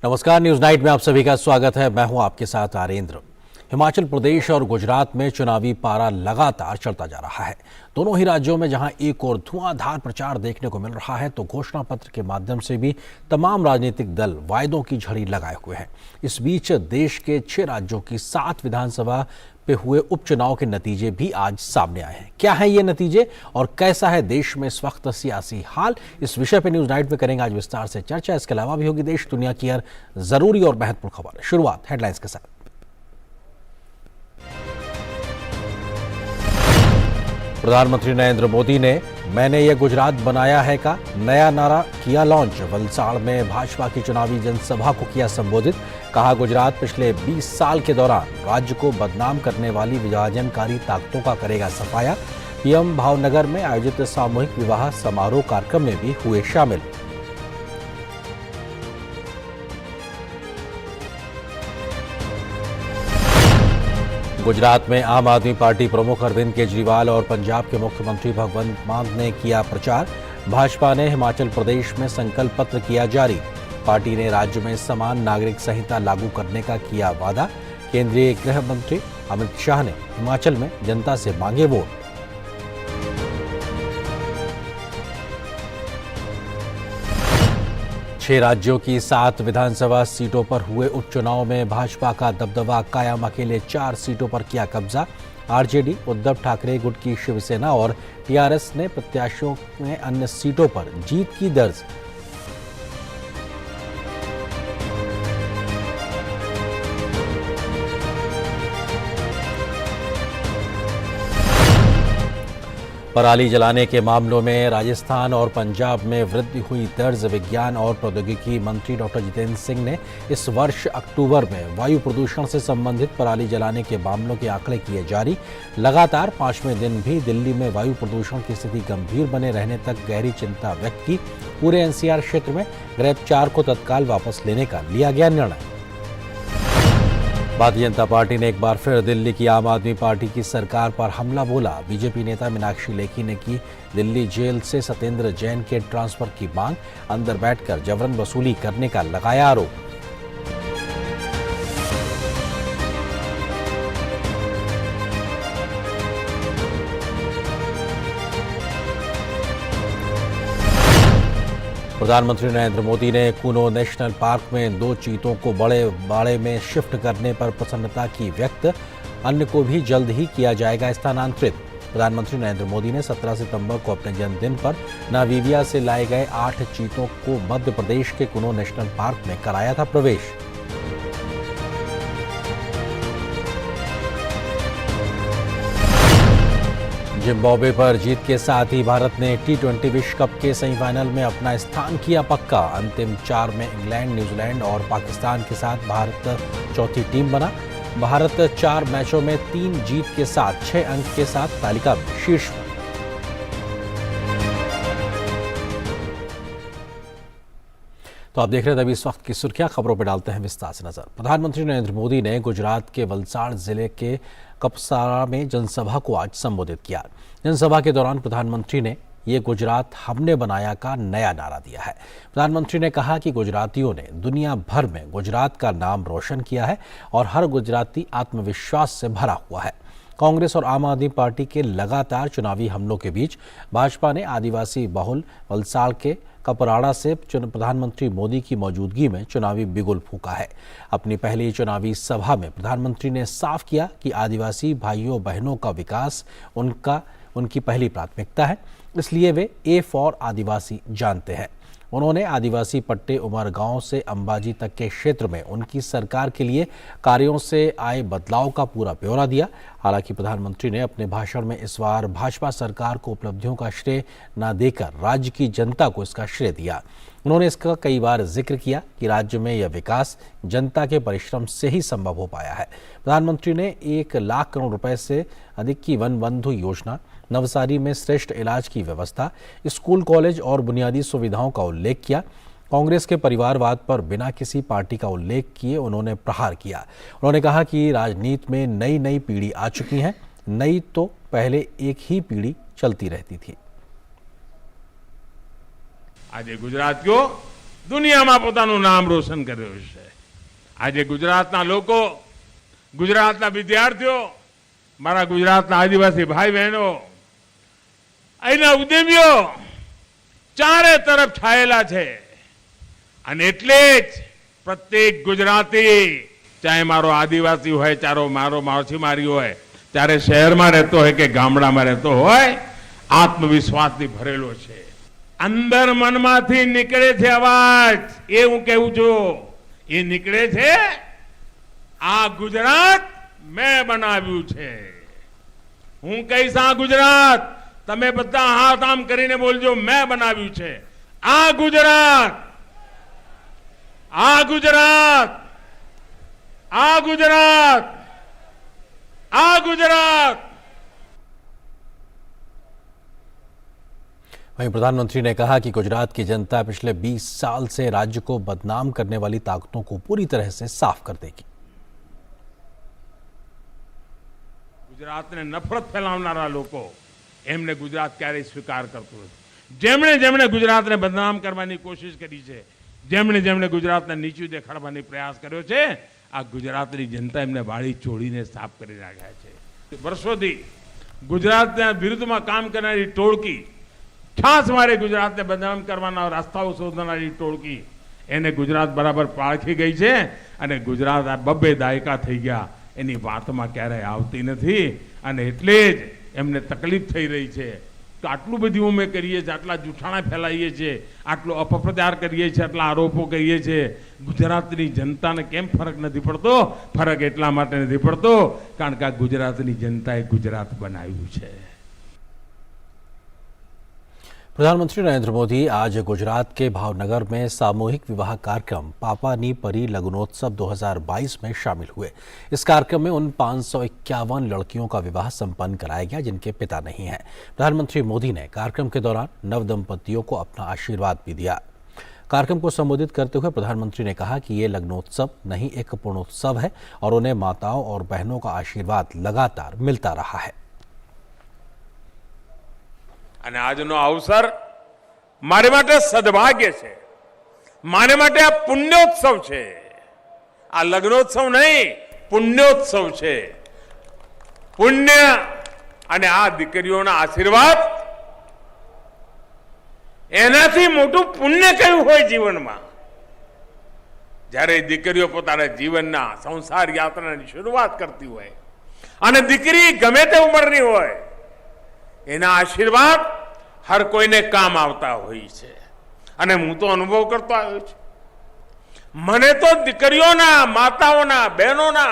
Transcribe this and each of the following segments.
नमस्कार, news night में आप सभी का स्वागत है। मैं हूं आपके साथ आरेंद्र। हिमाचल प्रदेश और गुजरात में चुनावी पारा लगातार चढ़ता जा रहा है। दोनों ही राज्यों में जहां एक और धुआंधार प्रचार देखने को मिल रहा है, तो घोषणा पत्र के माध्यम से भी तमाम राजनीतिक दल वायदों की झड़ी लगाए हुए हैं। इस बीच देश के 6 राज्यों की 7 विधानसभा पे हुए उपचुनाव के नतीजे भी आज सामने आए हैं। क्या है ये नतीजे और कैसा है देश में इस वक्त सियासी हाल, इस विषय पे न्यूज नाइट में करेंगे आज विस्तार से चर्चा। इसके अलावा भी होगी देश दुनिया की हर जरूरी और महत्वपूर्ण खबर। शुरुआत हेडलाइंस के साथ। प्रधानमंत्री नरेंद्र मोदी ने मैंने ये गुजरात बनाया है का नया नारा किया लॉन्च। वलसाड़ में भाजपा की चुनावी जनसभा को किया संबोधित। कहा, गुजरात पिछले 20 साल के दौरान राज्य को बदनाम करने वाली विभाजनकारी ताकतों का करेगा सफाया। पीएम भावनगर में आयोजित सामूहिक विवाह समारोह कार्यक्रम में भी हुए शामिल। गुजरात में आम आदमी पार्टी प्रमुख अरविंद केजरीवाल और पंजाब के मुख्यमंत्री भगवंत मान ने किया प्रचार। भाजपा ने हिमाचल प्रदेश में संकल्प पत्र किया जारी। पार्टी ने राज्य में समान नागरिक संहिता लागू करने का किया वादा। केंद्रीय गृह मंत्री अमित शाह ने हिमाचल में जनता से मांगे वोट। छह राज्यों की 7 विधानसभा सीटों पर हुए उपचुनाव में भाजपा का दबदबा कायम। अकेले 4 सीटों पर किया कब्जा। आरजेडी, उद्धव ठाकरे गुट की शिवसेना और टीआरएस ने प्रत्याशियों में अन्य सीटों पर जीत की दर्ज। पराली जलाने के मामलों में राजस्थान और पंजाब में वृद्धि हुई दर्ज। विज्ञान और प्रौद्योगिकी मंत्री डॉक्टर जितेंद्र सिंह ने इस वर्ष अक्टूबर में वायु प्रदूषण से संबंधित पराली जलाने के मामलों के आंकड़े किए जारी। लगातार 5वें दिन भी दिल्ली में वायु प्रदूषण की स्थिति गंभीर बने रहने तक गहरी चिंता व्यक्त की। पूरे एनसीआर क्षेत्र में ग्रेप 4 को तत्काल वापस लेने का लिया गया निर्णय। भारतीय जनता पार्टी ने एक बार फिर दिल्ली की आम आदमी पार्टी की सरकार पर हमला बोला। बीजेपी नेता मीनाक्षी लेखी ने की दिल्ली जेल से सत्येंद्र जैन के ट्रांसफर की मांग। अंदर बैठकर जबरन वसूली करने का लगाया आरोप। प्रधानमंत्री नरेंद्र मोदी ने कूनो नेशनल पार्क में 2 चीतों को बड़े बाड़े में शिफ्ट करने पर प्रसन्नता की व्यक्त। अन्य को भी जल्द ही किया जाएगा स्थानांतरित। प्रधानमंत्री नरेंद्र मोदी ने 17 सितंबर को अपने जन्मदिन पर नामीबिया से लाए गए 8 चीतों को मध्य प्रदेश के कूनो नेशनल पार्क में कराया था प्रवेश। जिम्बाब्वे पर जीत के साथ ही भारत ने T20 विश्व कप के सेमीफाइनल में अपना स्थान किया पक्का। अंतिम 4 में इंग्लैंड, न्यूजीलैंड और पाकिस्तान के साथ भारत चौथी टीम बना। भारत 4 मैचों में 3 जीत के साथ 6 अंक के साथ तालिका में शीर्ष पर। तो आप देख रहे हैं अभी इस वक्त की सुर्खियां। खबरों पर डालते हैं विस्तार से नजर। प्रधानमंत्री नरेंद्र मोदी ने गुजरात के वलसाड़ जिले के कपसारा में जनसभा को आज संबोधित किया। जनसभा के दौरान प्रधानमंत्री ने ये गुजरात हमने बनाया का नया नारा दिया है। प्रधानमंत्री ने कहा कि गुजरातियों ने दुनिया भर में गुजरात का नाम रोशन किया है और हर गुजराती आत्मविश्वास से भरा हुआ है। कांग्रेस और आम आदमी पार्टी के लगातार चुनावी हमलों के बीच भाजपा ने आदिवासी बहुल वलसाड़ के कपराड़ा से प्रधानमंत्री मोदी की मौजूदगी में चुनावी बिगुल फूंका है। अपनी पहली चुनावी सभा में प्रधानमंत्री ने साफ किया कि आदिवासी भाइयों बहनों का विकास उनकी पहली प्राथमिकता है, इसलिए वे ए फॉर आदिवासी जानते हैं। उन्होंने आदिवासी पट्टे उमरगांव से अंबाजी तक के क्षेत्र में उनकी सरकार के लिए कार्यों से आए बदलाव का पूरा ब्यौरा दिया। हालांकि प्रधानमंत्री ने अपने भाषण में इस बार भाजपा सरकार को उपलब्धियों का श्रेय न देकर राज्य की जनता को इसका श्रेय दिया। उन्होंने इसका कई बार जिक्र किया कि राज्य में यह विकास जनता के परिश्रम से ही संभव हो पाया है। प्रधानमंत्री ने 1 लाख करोड़ रुपए से अधिक की वन बंधु योजना, नवसारी में श्रेष्ठ इलाज की व्यवस्था, स्कूल, कॉलेज और बुनियादी सुविधाओं का उल्लेख किया। कांग्रेस के परिवारवाद पर बिना किसी पार्टी का उल्लेख किए उन्होंने प्रहार किया। उन्होंने कहा कि राजनीति में नई पीढ़ी आ चुकी है, नई तो पहले एक ही पीढ़ी चलती रहती थी। આજે ગુજરાતીઓ દુનિયામાં પોતાનું નામ રોશન કર્યું છે. આજે ગુજરાતના લોકો, ગુજરાતના વિદ્યાર્થીઓ, મારા ગુજરાતના આદિવાસી ભાઈ બહેનો, અહીંના ઉદ્યમીઓ ચારે તરફ છાયેલા છે. અને એટલે જ પ્રત્યેક ગુજરાતી, ચાહે મારો આદિવાસી હોય, ચારો મારો માછીમારી હોય, ચારે શહેરમાં રહેતો હોય કે ગામડામાં રહેતો હોય, આત્મવિશ્વાસથી ભરેલો છે. અંદર મનમાંથી નીકળે છે અવાજ, એ હું કહું છું, એ નીકળે છે, આ ગુજરાત મેં બનાવ્યું છે. હું કહીશ આ ગુજરાત, તમે બધા હાથ આમ કરીને બોલજો, મેં બનાવ્યું છે. આ ગુજરાત, આ ગુજરાત, આ ગુજરાત, આ ગુજરાત. वहीं प्रधानमंत्री ने कहा कि गुजरात की जनता पिछले 20 साल से राज्य को बदनाम करने वाली ताकतों को पूरी तरह से साफ कर देगी. ગુજરાતને નફરત ફેલાવનારા લોકો, એમને ગુજરાત ક્યારેય સ્વીકાર કરતું નથી. જેમણે જેમણે ગુજરાતને બદનામ કરવાની કોશિશ કરી છે, જેમણે જેમણે ગુજરાતને નીચું દેખાડવાની પ્રયાસ કર્યો છે, આ ગુજરાતની જનતા એમને વાળી ચોળીને સાફ કરી નાખ્યા છે. વર્ષોથી ગુજરાતના વિરુદ્ધમાં કામ કરનારી ટોળકી, છાસ મારે ગુજરાતને બદનામ કરવાના રસ્તાઓ શોધનારી ટોળકી, એને ગુજરાત બરાબર પાળખી ગઈ છે. અને ગુજરાત આ 2 દાયકા થઈ ગયા, એની વાતમાં ક્યારેય આવતી નથી. અને એટલે જ એમને તકલીફ થઈ રહી છે કે આટલું બધી અમે કરીએ છીએ, આટલા જૂઠાણા ફેલાઈએ છીએ, આટલો અપપ્રચાર કરીએ છીએ, આટલા આરોપો કરીએ છીએ, ગુજરાતની જનતાને કેમ ફરક નથી પડતો? ફરક એટલા માટે નથી પડતો કારણ કે આ ગુજરાતની જનતાએ ગુજરાત બનાવ્યું છે. प्रधानमंत्री नरेंद्र मोदी आज गुजरात के भावनगर में सामूहिक विवाह कार्यक्रम पापानी परी लग्नोत्सव 2022 में शामिल हुए. इस कार्यक्रम में उन 551 लड़कियों का विवाह संपन्न कराया गया जिनके पिता नहीं हैं. प्रधानमंत्री मोदी ने कार्यक्रम के दौरान नव दंपतियों को अपना आशीर्वाद भी दिया. कार्यक्रम को संबोधित करते हुए प्रधानमंत्री ने कहा कि ये लग्नोत्सव नहीं एक पूर्णोत्सव है और उन्हें माताओं और बहनों का आशीर्वाद लगातार मिलता रहा है. અને આજનો અવસર મારે માટે સદભાગ્ય છે, મારે માટે આ પુણ્યોત્સવ છે. આ લગ્નોત્સવ નહીં, પુણ્યોત્સવ છે. પુણ્ય અને આ દીકરીઓના આશીર્વાદ, એનાથી મોટું પુણ્ય કયું હોય જીવનમાં? જ્યારે દીકરીઓ પોતાના જીવનના સંસાર યાત્રાની શરૂઆત કરતી હોય અને દીકરી ગમે તે ઉંમરની હોય, એના આશીર્વાદ હર કોઈને કામ આવતા હોય છે. અને હું તો અનુભવ કરતો આવ્યો છું. મને તો દીકરીઓના, માતાઓના, બહેનોના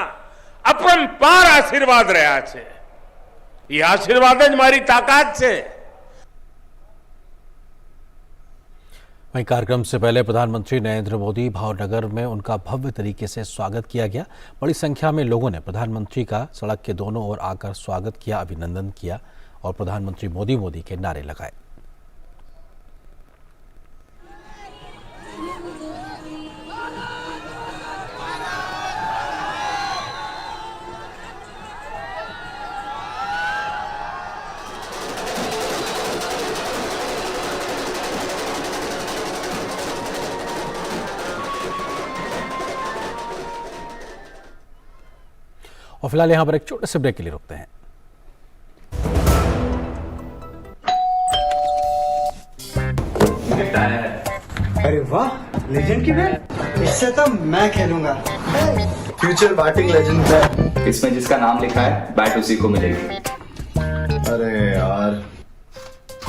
અપરંપાર આશીર્વાદ રહ્યા છે. એ આશીર્વાદ જ મારી તાકાત છે. वहीं कार्यक्रम से पहले प्रधानमंत्री नरेंद्र मोदी भावनगर में उनका भव्य तरीके से स्वागत किया गया. बड़ी संख्या में लोगों ने प्रधानमंत्री का सड़क के दोनों ओर आकर स्वागत किया, अभिनंदन किया और प्रधानमंत्री मोदी मोदी के नारे लगाए. और फिलहाल यहां पर एक छोटे से ब्रेक के लिए रुकते हैं. अरे वाह, लेजेंड की बैट, इससे तो मैं खेलूंगा. Future batting legend bat. इसमें जिसका नाम लिखा है बैट उसी को मिलेगी. अरे यार,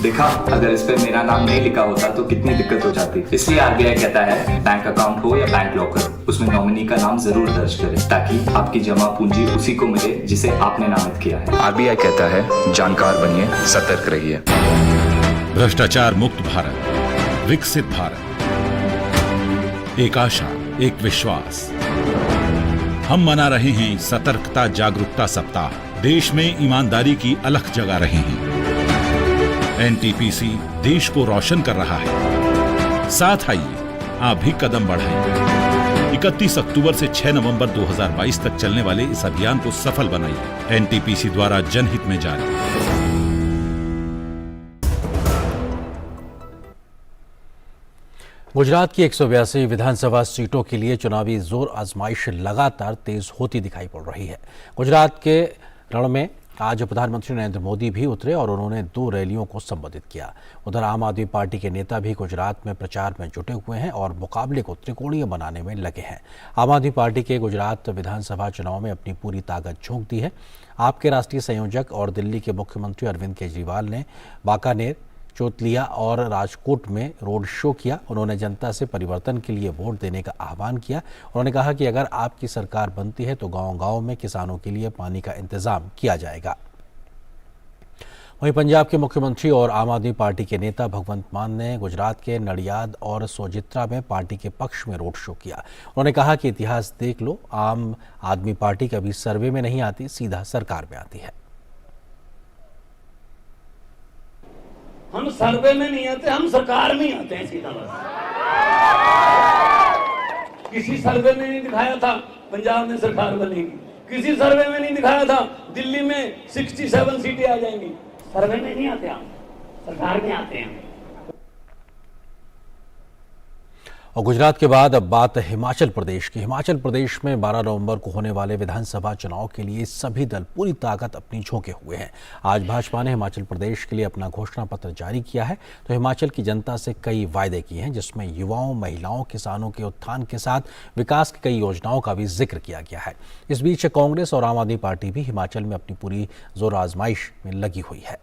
देखा, अगर इस पे मेरा नाम नहीं लिखा होता तो कितनी दिक्कत हो जाती. इसलिए आरबीआई कहता है बैंक अकाउंट हो या बैंक लॉकर, उसमें नॉमिनी का नाम जरूर दर्ज करें ताकि आपकी जमा पूंजी उसी को मिले जिसे आपने नामित किया है. आरबीआई कहता है जानकार बनिए, सतर्क रहिए. भ्रष्टाचार मुक्त भारत, विकसित भारत, एक आशा, एक विश्वास. हम मना रहे हैं सतर्कता जागरूकता सप्ताह. देश में ईमानदारी की अलख जगा रहे हैं. एनटीपीसी देश को रोशन कर रहा है. साथ आइए, आप भी कदम बढ़ाइए. 31 अक्टूबर से 6 नवंबर 2022 तक चलने वाले इस अभियान को सफल बनाइए. एनटीपीसी द्वारा जनहित में जारी. गुजरात की 182 विधानसभा सीटों के लिए चुनावी जोर आजमाइश लगातार तेज होती दिखाई पड़ रही है। गुजरात के रण में आज प्रधानमंत्री नरेंद्र मोदी भी उतरे और उन्होंने 2 रैलियों को संबोधित किया। उधर आम आदमी पार्टी के नेता भी गुजरात में प्रचार में जुटे हुए हैं और मुकाबले को त्रिकोणीय बनाने में लगे हैं। आम आदमी पार्टी के गुजरात विधानसभा चुनाव में अपनी पूरी ताकत झोंक दी है। आप के राष्ट्रीय संयोजक और दिल्ली के मुख्यमंत्री अरविंद केजरीवाल ने बाकानेर, चोतलिया और राजकोट में रोड शो किया। उन्होंने जनता से परिवर्तन के लिए वोट देने का आह्वान किया। उन्होंने कहा कि अगर आपकी सरकार बनती है तो गांव-गांव में किसानों के लिए पानी का इंतजाम किया जाएगा। वहीं पंजाब के मुख्यमंत्री और आम आदमी पार्टी के नेता भगवंत मान ने गुजरात के नडियाद और सोजित्रा में पार्टी के पक्ष में रोड शो किया। उन्होंने कहा कि इतिहास देख लो, आम आदमी पार्टी कभी सर्वे में नहीं आती, सीधा सरकार में आती है। हम सर्वे में नहीं आते, हम सरकार में आते हैं सीधा। बस किसी सर्वे में नहीं दिखाया था पंजाब में सरकार बनेगी, किसी सर्वे में नहीं दिखाया था दिल्ली में 67 सीटें आ जाएंगी। सर्वे में नहीं आते, हम सरकार में आते हैं। और गुजरात के बाद अब बात हिमाचल प्रदेश की। हिमाचल प्रदेश में 12 नवंबर को होने वाले विधानसभा चुनाव के लिए सभी दल पूरी ताकत अपनी झोंके हुए हैं। आज भाजपा ने हिमाचल प्रदेश के लिए अपना घोषणा पत्र जारी किया है तो हिमाचल की जनता से कई वायदे किए हैं, जिसमें युवाओं, महिलाओं, किसानों के उत्थान के साथ विकास की कई योजनाओं का भी जिक्र किया गया है। इस बीच कांग्रेस और आम आदमी पार्टी भी हिमाचल में अपनी पूरी जोर आजमाइश में लगी हुई है।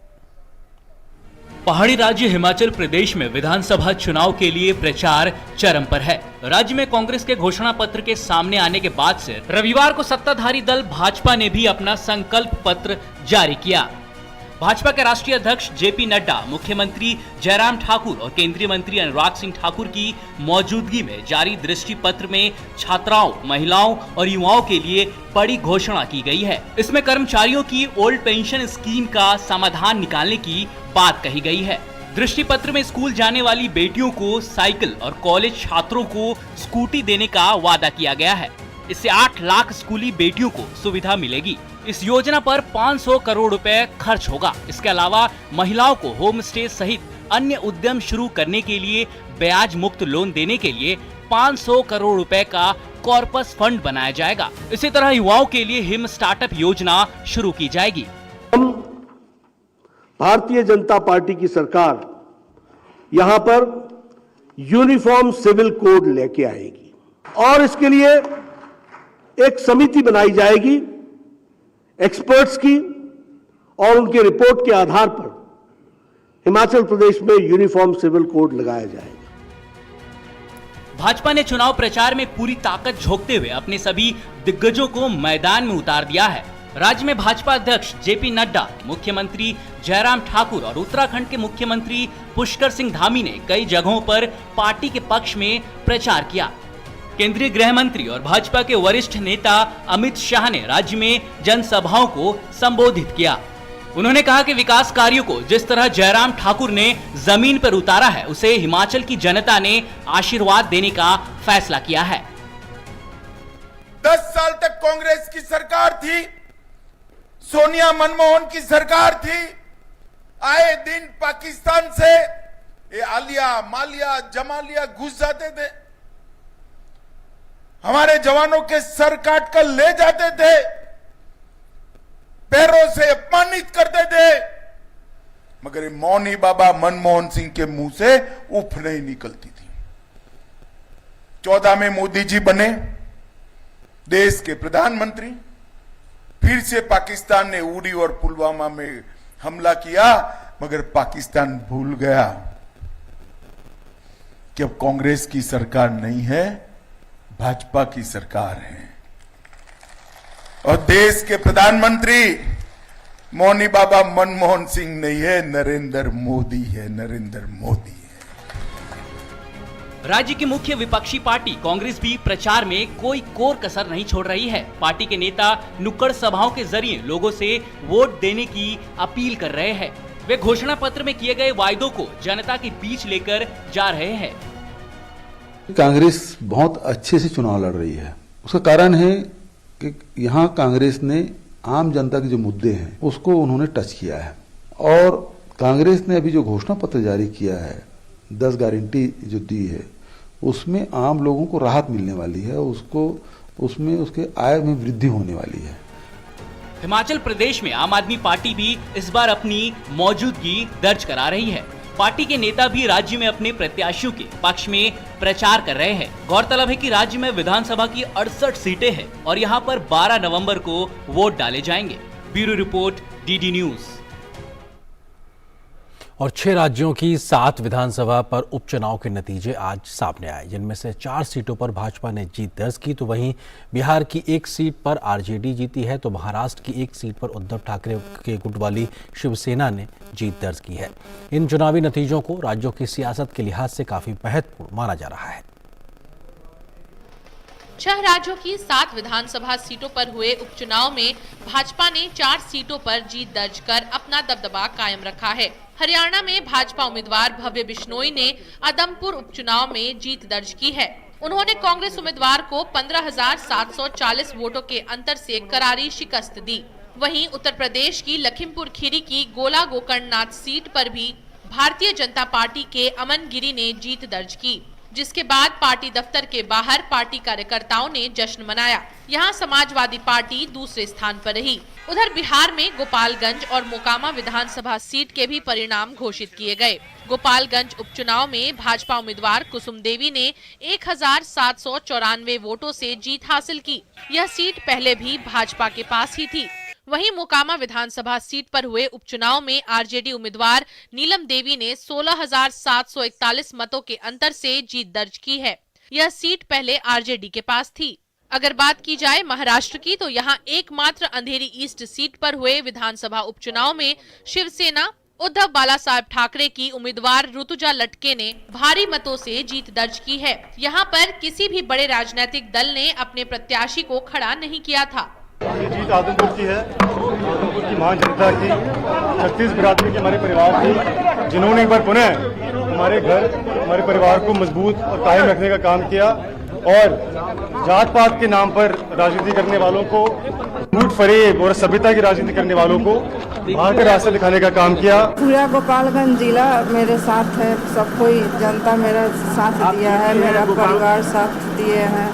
पहाड़ी राज्य हिमाचल प्रदेश में विधानसभा चुनाव के लिए प्रचार चरम पर है। राज्य में कांग्रेस के घोषणा पत्र के सामने आने के बाद से रविवार को सत्ताधारी दल भाजपा ने भी अपना संकल्प पत्र जारी किया। भाजपा के राष्ट्रीय अध्यक्ष जेपी नड्डा, मुख्यमंत्री जयराम ठाकुर और केंद्रीय मंत्री अनुराग सिंह ठाकुर की मौजूदगी में जारी दृष्टि पत्र में छात्राओं, महिलाओं और युवाओं के लिए बड़ी घोषणा की गई है। इसमें कर्मचारियों की ओल्ड पेंशन स्कीम का समाधान निकालने की बात कही गई है। दृष्टि पत्र में स्कूल जाने वाली बेटियों को साइकिल और कॉलेज छात्रों को स्कूटी देने का वादा किया गया है। इससे 8 लाख स्कूली बेटियों को सुविधा मिलेगी। इस योजना पर 500 करोड़ रुपए खर्च होगा। इसके अलावा महिलाओं को होम स्टे सहित अन्य उद्यम शुरू करने के लिए ब्याज मुक्त लोन देने के लिए 500 करोड़ रुपए का कॉर्पस फंड बनाया जाएगा। इसी तरह युवाओं के लिए हिम स्टार्टअप योजना शुरू की जाएगी। हम भारतीय जनता पार्टी की सरकार यहां पर यूनिफॉर्म सिविल कोड लेके आएगी और इसके लिए एक समिति बनाई जाएगी एक्सपर्ट्स की, और उनके रिपोर्ट के आधार पर हिमाचल प्रदेश में यूनिफॉर्म सिविल कोड लगाया जाएगा। भाजपा ने चुनाव प्रचार में पूरी ताकत झोंकते हुए अपने सभी दिग्गजों को मैदान में उतार दिया है। राज्य में भाजपा अध्यक्ष जेपी नड्डा, मुख्यमंत्री जयराम ठाकुर और उत्तराखंड के मुख्यमंत्री पुष्कर सिंह धामी ने कई जगहों पर पार्टी के पक्ष में प्रचार किया। केंद्रीय गृह मंत्री और भाजपा के वरिष्ठ नेता अमित शाह ने राज्य में जनसभाओं को संबोधित किया। उन्होंने कहा कि विकास कार्यों को जिस तरह जयराम ठाकुर ने जमीन पर उतारा है, उसे हिमाचल की जनता ने आशीर्वाद देने का फैसला किया है। 10 साल तक कांग्रेस की सरकार थी, सोनिया मनमोहन की सरकार थी। आए दिन पाकिस्तान से ये आलिया, मालिया, जमालिया घुस जाते थे, हमारे जवानों के सर काट कर ले जाते थे, पैरों से अपमानित करते थे, मगर मौनी बाबा मनमोहन सिंह के मुंह से उफ नहीं निकलती थी। 14 में मोदी जी बने देश के प्रधानमंत्री। फिर से पाकिस्तान ने उरी और पुलवामा में हमला किया, मगर पाकिस्तान भूल गया कि अब कांग्रेस की सरकार नहीं है, भाजपा की सरकार है। और देश के प्रधानमंत्री मौनी बाबा मनमोहन सिंह नहीं है, नरेंद्र मोदी है, नरेंद्र मोदी है। राज्य की मुख्य विपक्षी पार्टी कांग्रेस भी प्रचार में कोई कोर कसर नहीं छोड़ रही है। पार्टी के नेता नुक्कड़ सभाओं के जरिए लोगों से वोट देने की अपील कर रहे हैं। वे घोषणा पत्र में किए गए वायदों को जनता के बीच लेकर जा रहे हैं। कांग्रेस बहुत अच्छे से चुनाव लड़ रही है। उसका कारण है कि यहाँ कांग्रेस ने आम जनता के जो मुद्दे हैं उसको उन्होंने टच किया है, और कांग्रेस ने अभी जो घोषणा पत्र जारी किया है, 10 गारंटी जो दी है, उसमें आम लोगों को राहत मिलने वाली है, उसको उसमें उसके आय में वृद्धि होने वाली है। हिमाचल प्रदेश में आम आदमी पार्टी भी इस बार अपनी मौजूदगी दर्ज करा रही है। पार्टी के नेता भी राज्य में अपने प्रत्याशियों के पक्ष में प्रचार कर रहे हैं। गौरतलब है कि राज्य में विधानसभा की 68 सीटें हैं और यहां पर 12 नवंबर को वोट डाले जाएंगे। Bureau report, DD news. और 6 राज्यों की 7 विधानसभा पर उपचुनाव के नतीजे आज सामने आए, जिनमें से 4 सीटों पर भाजपा ने जीत दर्ज की, तो वहीं बिहार की 1 सीट पर आरजेडी जीती है, तो महाराष्ट्र की 1 सीट पर उद्धव ठाकरे के गुट वाली शिवसेना ने जीत दर्ज की है। इन चुनावी नतीजों को राज्यों की सियासत के लिहाज से काफी महत्वपूर्ण माना जा रहा है। 6 राज्यों की 7 विधानसभा सीटों पर हुए उपचुनाव में भाजपा ने 4 सीटों पर जीत दर्ज कर अपना दबदबा कायम रखा है। हरियाणा में भाजपा उम्मीदवार भव्य बिश्नोई ने आदमपुर उपचुनाव में जीत दर्ज की है। उन्होंने कांग्रेस उम्मीदवार को 15,740 वोटों के अंतर से करारी शिकस्त दी। वहीं उत्तर प्रदेश की लखीमपुर खीरी की गोला गोकर्णनाथ सीट पर भी भारतीय जनता पार्टी के अमन गिरी ने जीत दर्ज की, जिसके बाद पार्टी दफ्तर के बाहर पार्टी कार्यकर्ताओं ने जश्न मनाया। यहां समाजवादी पार्टी दूसरे स्थान पर रही। उधर बिहार में गोपालगंज और मोकामा विधानसभा सीट के भी परिणाम घोषित किए गए। गोपालगंज उपचुनाव में भाजपा उम्मीदवार कुसुम देवी ने 1,794 वोटों से जीत हासिल की। यह सीट पहले भी भाजपा के पास ही थी। वहीं मोकामा विधानसभा सीट पर हुए उपचुनाव में आरजेडी उम्मीदवार नीलम देवी ने 16,741 मतों के अंतर से जीत दर्ज की है। यह सीट पहले आरजेडी के पास थी। अगर बात की जाए महाराष्ट्र की, तो यहां एकमात्र अंधेरी ईस्ट सीट पर हुए विधानसभा उपचुनाव में शिवसेना उद्धव बालासाहेब ठाकरे की उम्मीदवार ऋतुजा लटके ने भारी मतों से जीत दर्ज की है। यहां पर किसी भी बड़े राजनीतिक दल ने अपने प्रत्याशी को खड़ा नहीं किया था। ये जीत आदमपुर की है, आदमपुर की महान जनता की, 36 बिरादरी के हमारे परिवार की, जिन्होंने एक बार पुनः हमारे घर, हमारे परिवार को मजबूत और कायम रखने का काम किया और जात पात के नाम पर राजनीति करने वालों को, झूठ फरेब और सभ्यता की राजनीति करने वालों को बाहर का रास्ता दिखाने का काम किया। पूरा गोपालगंज जिला मेरे साथ है, सब कोई जनता मेरा साथ दिया है, मेरा परिवार साथ दिए हैं,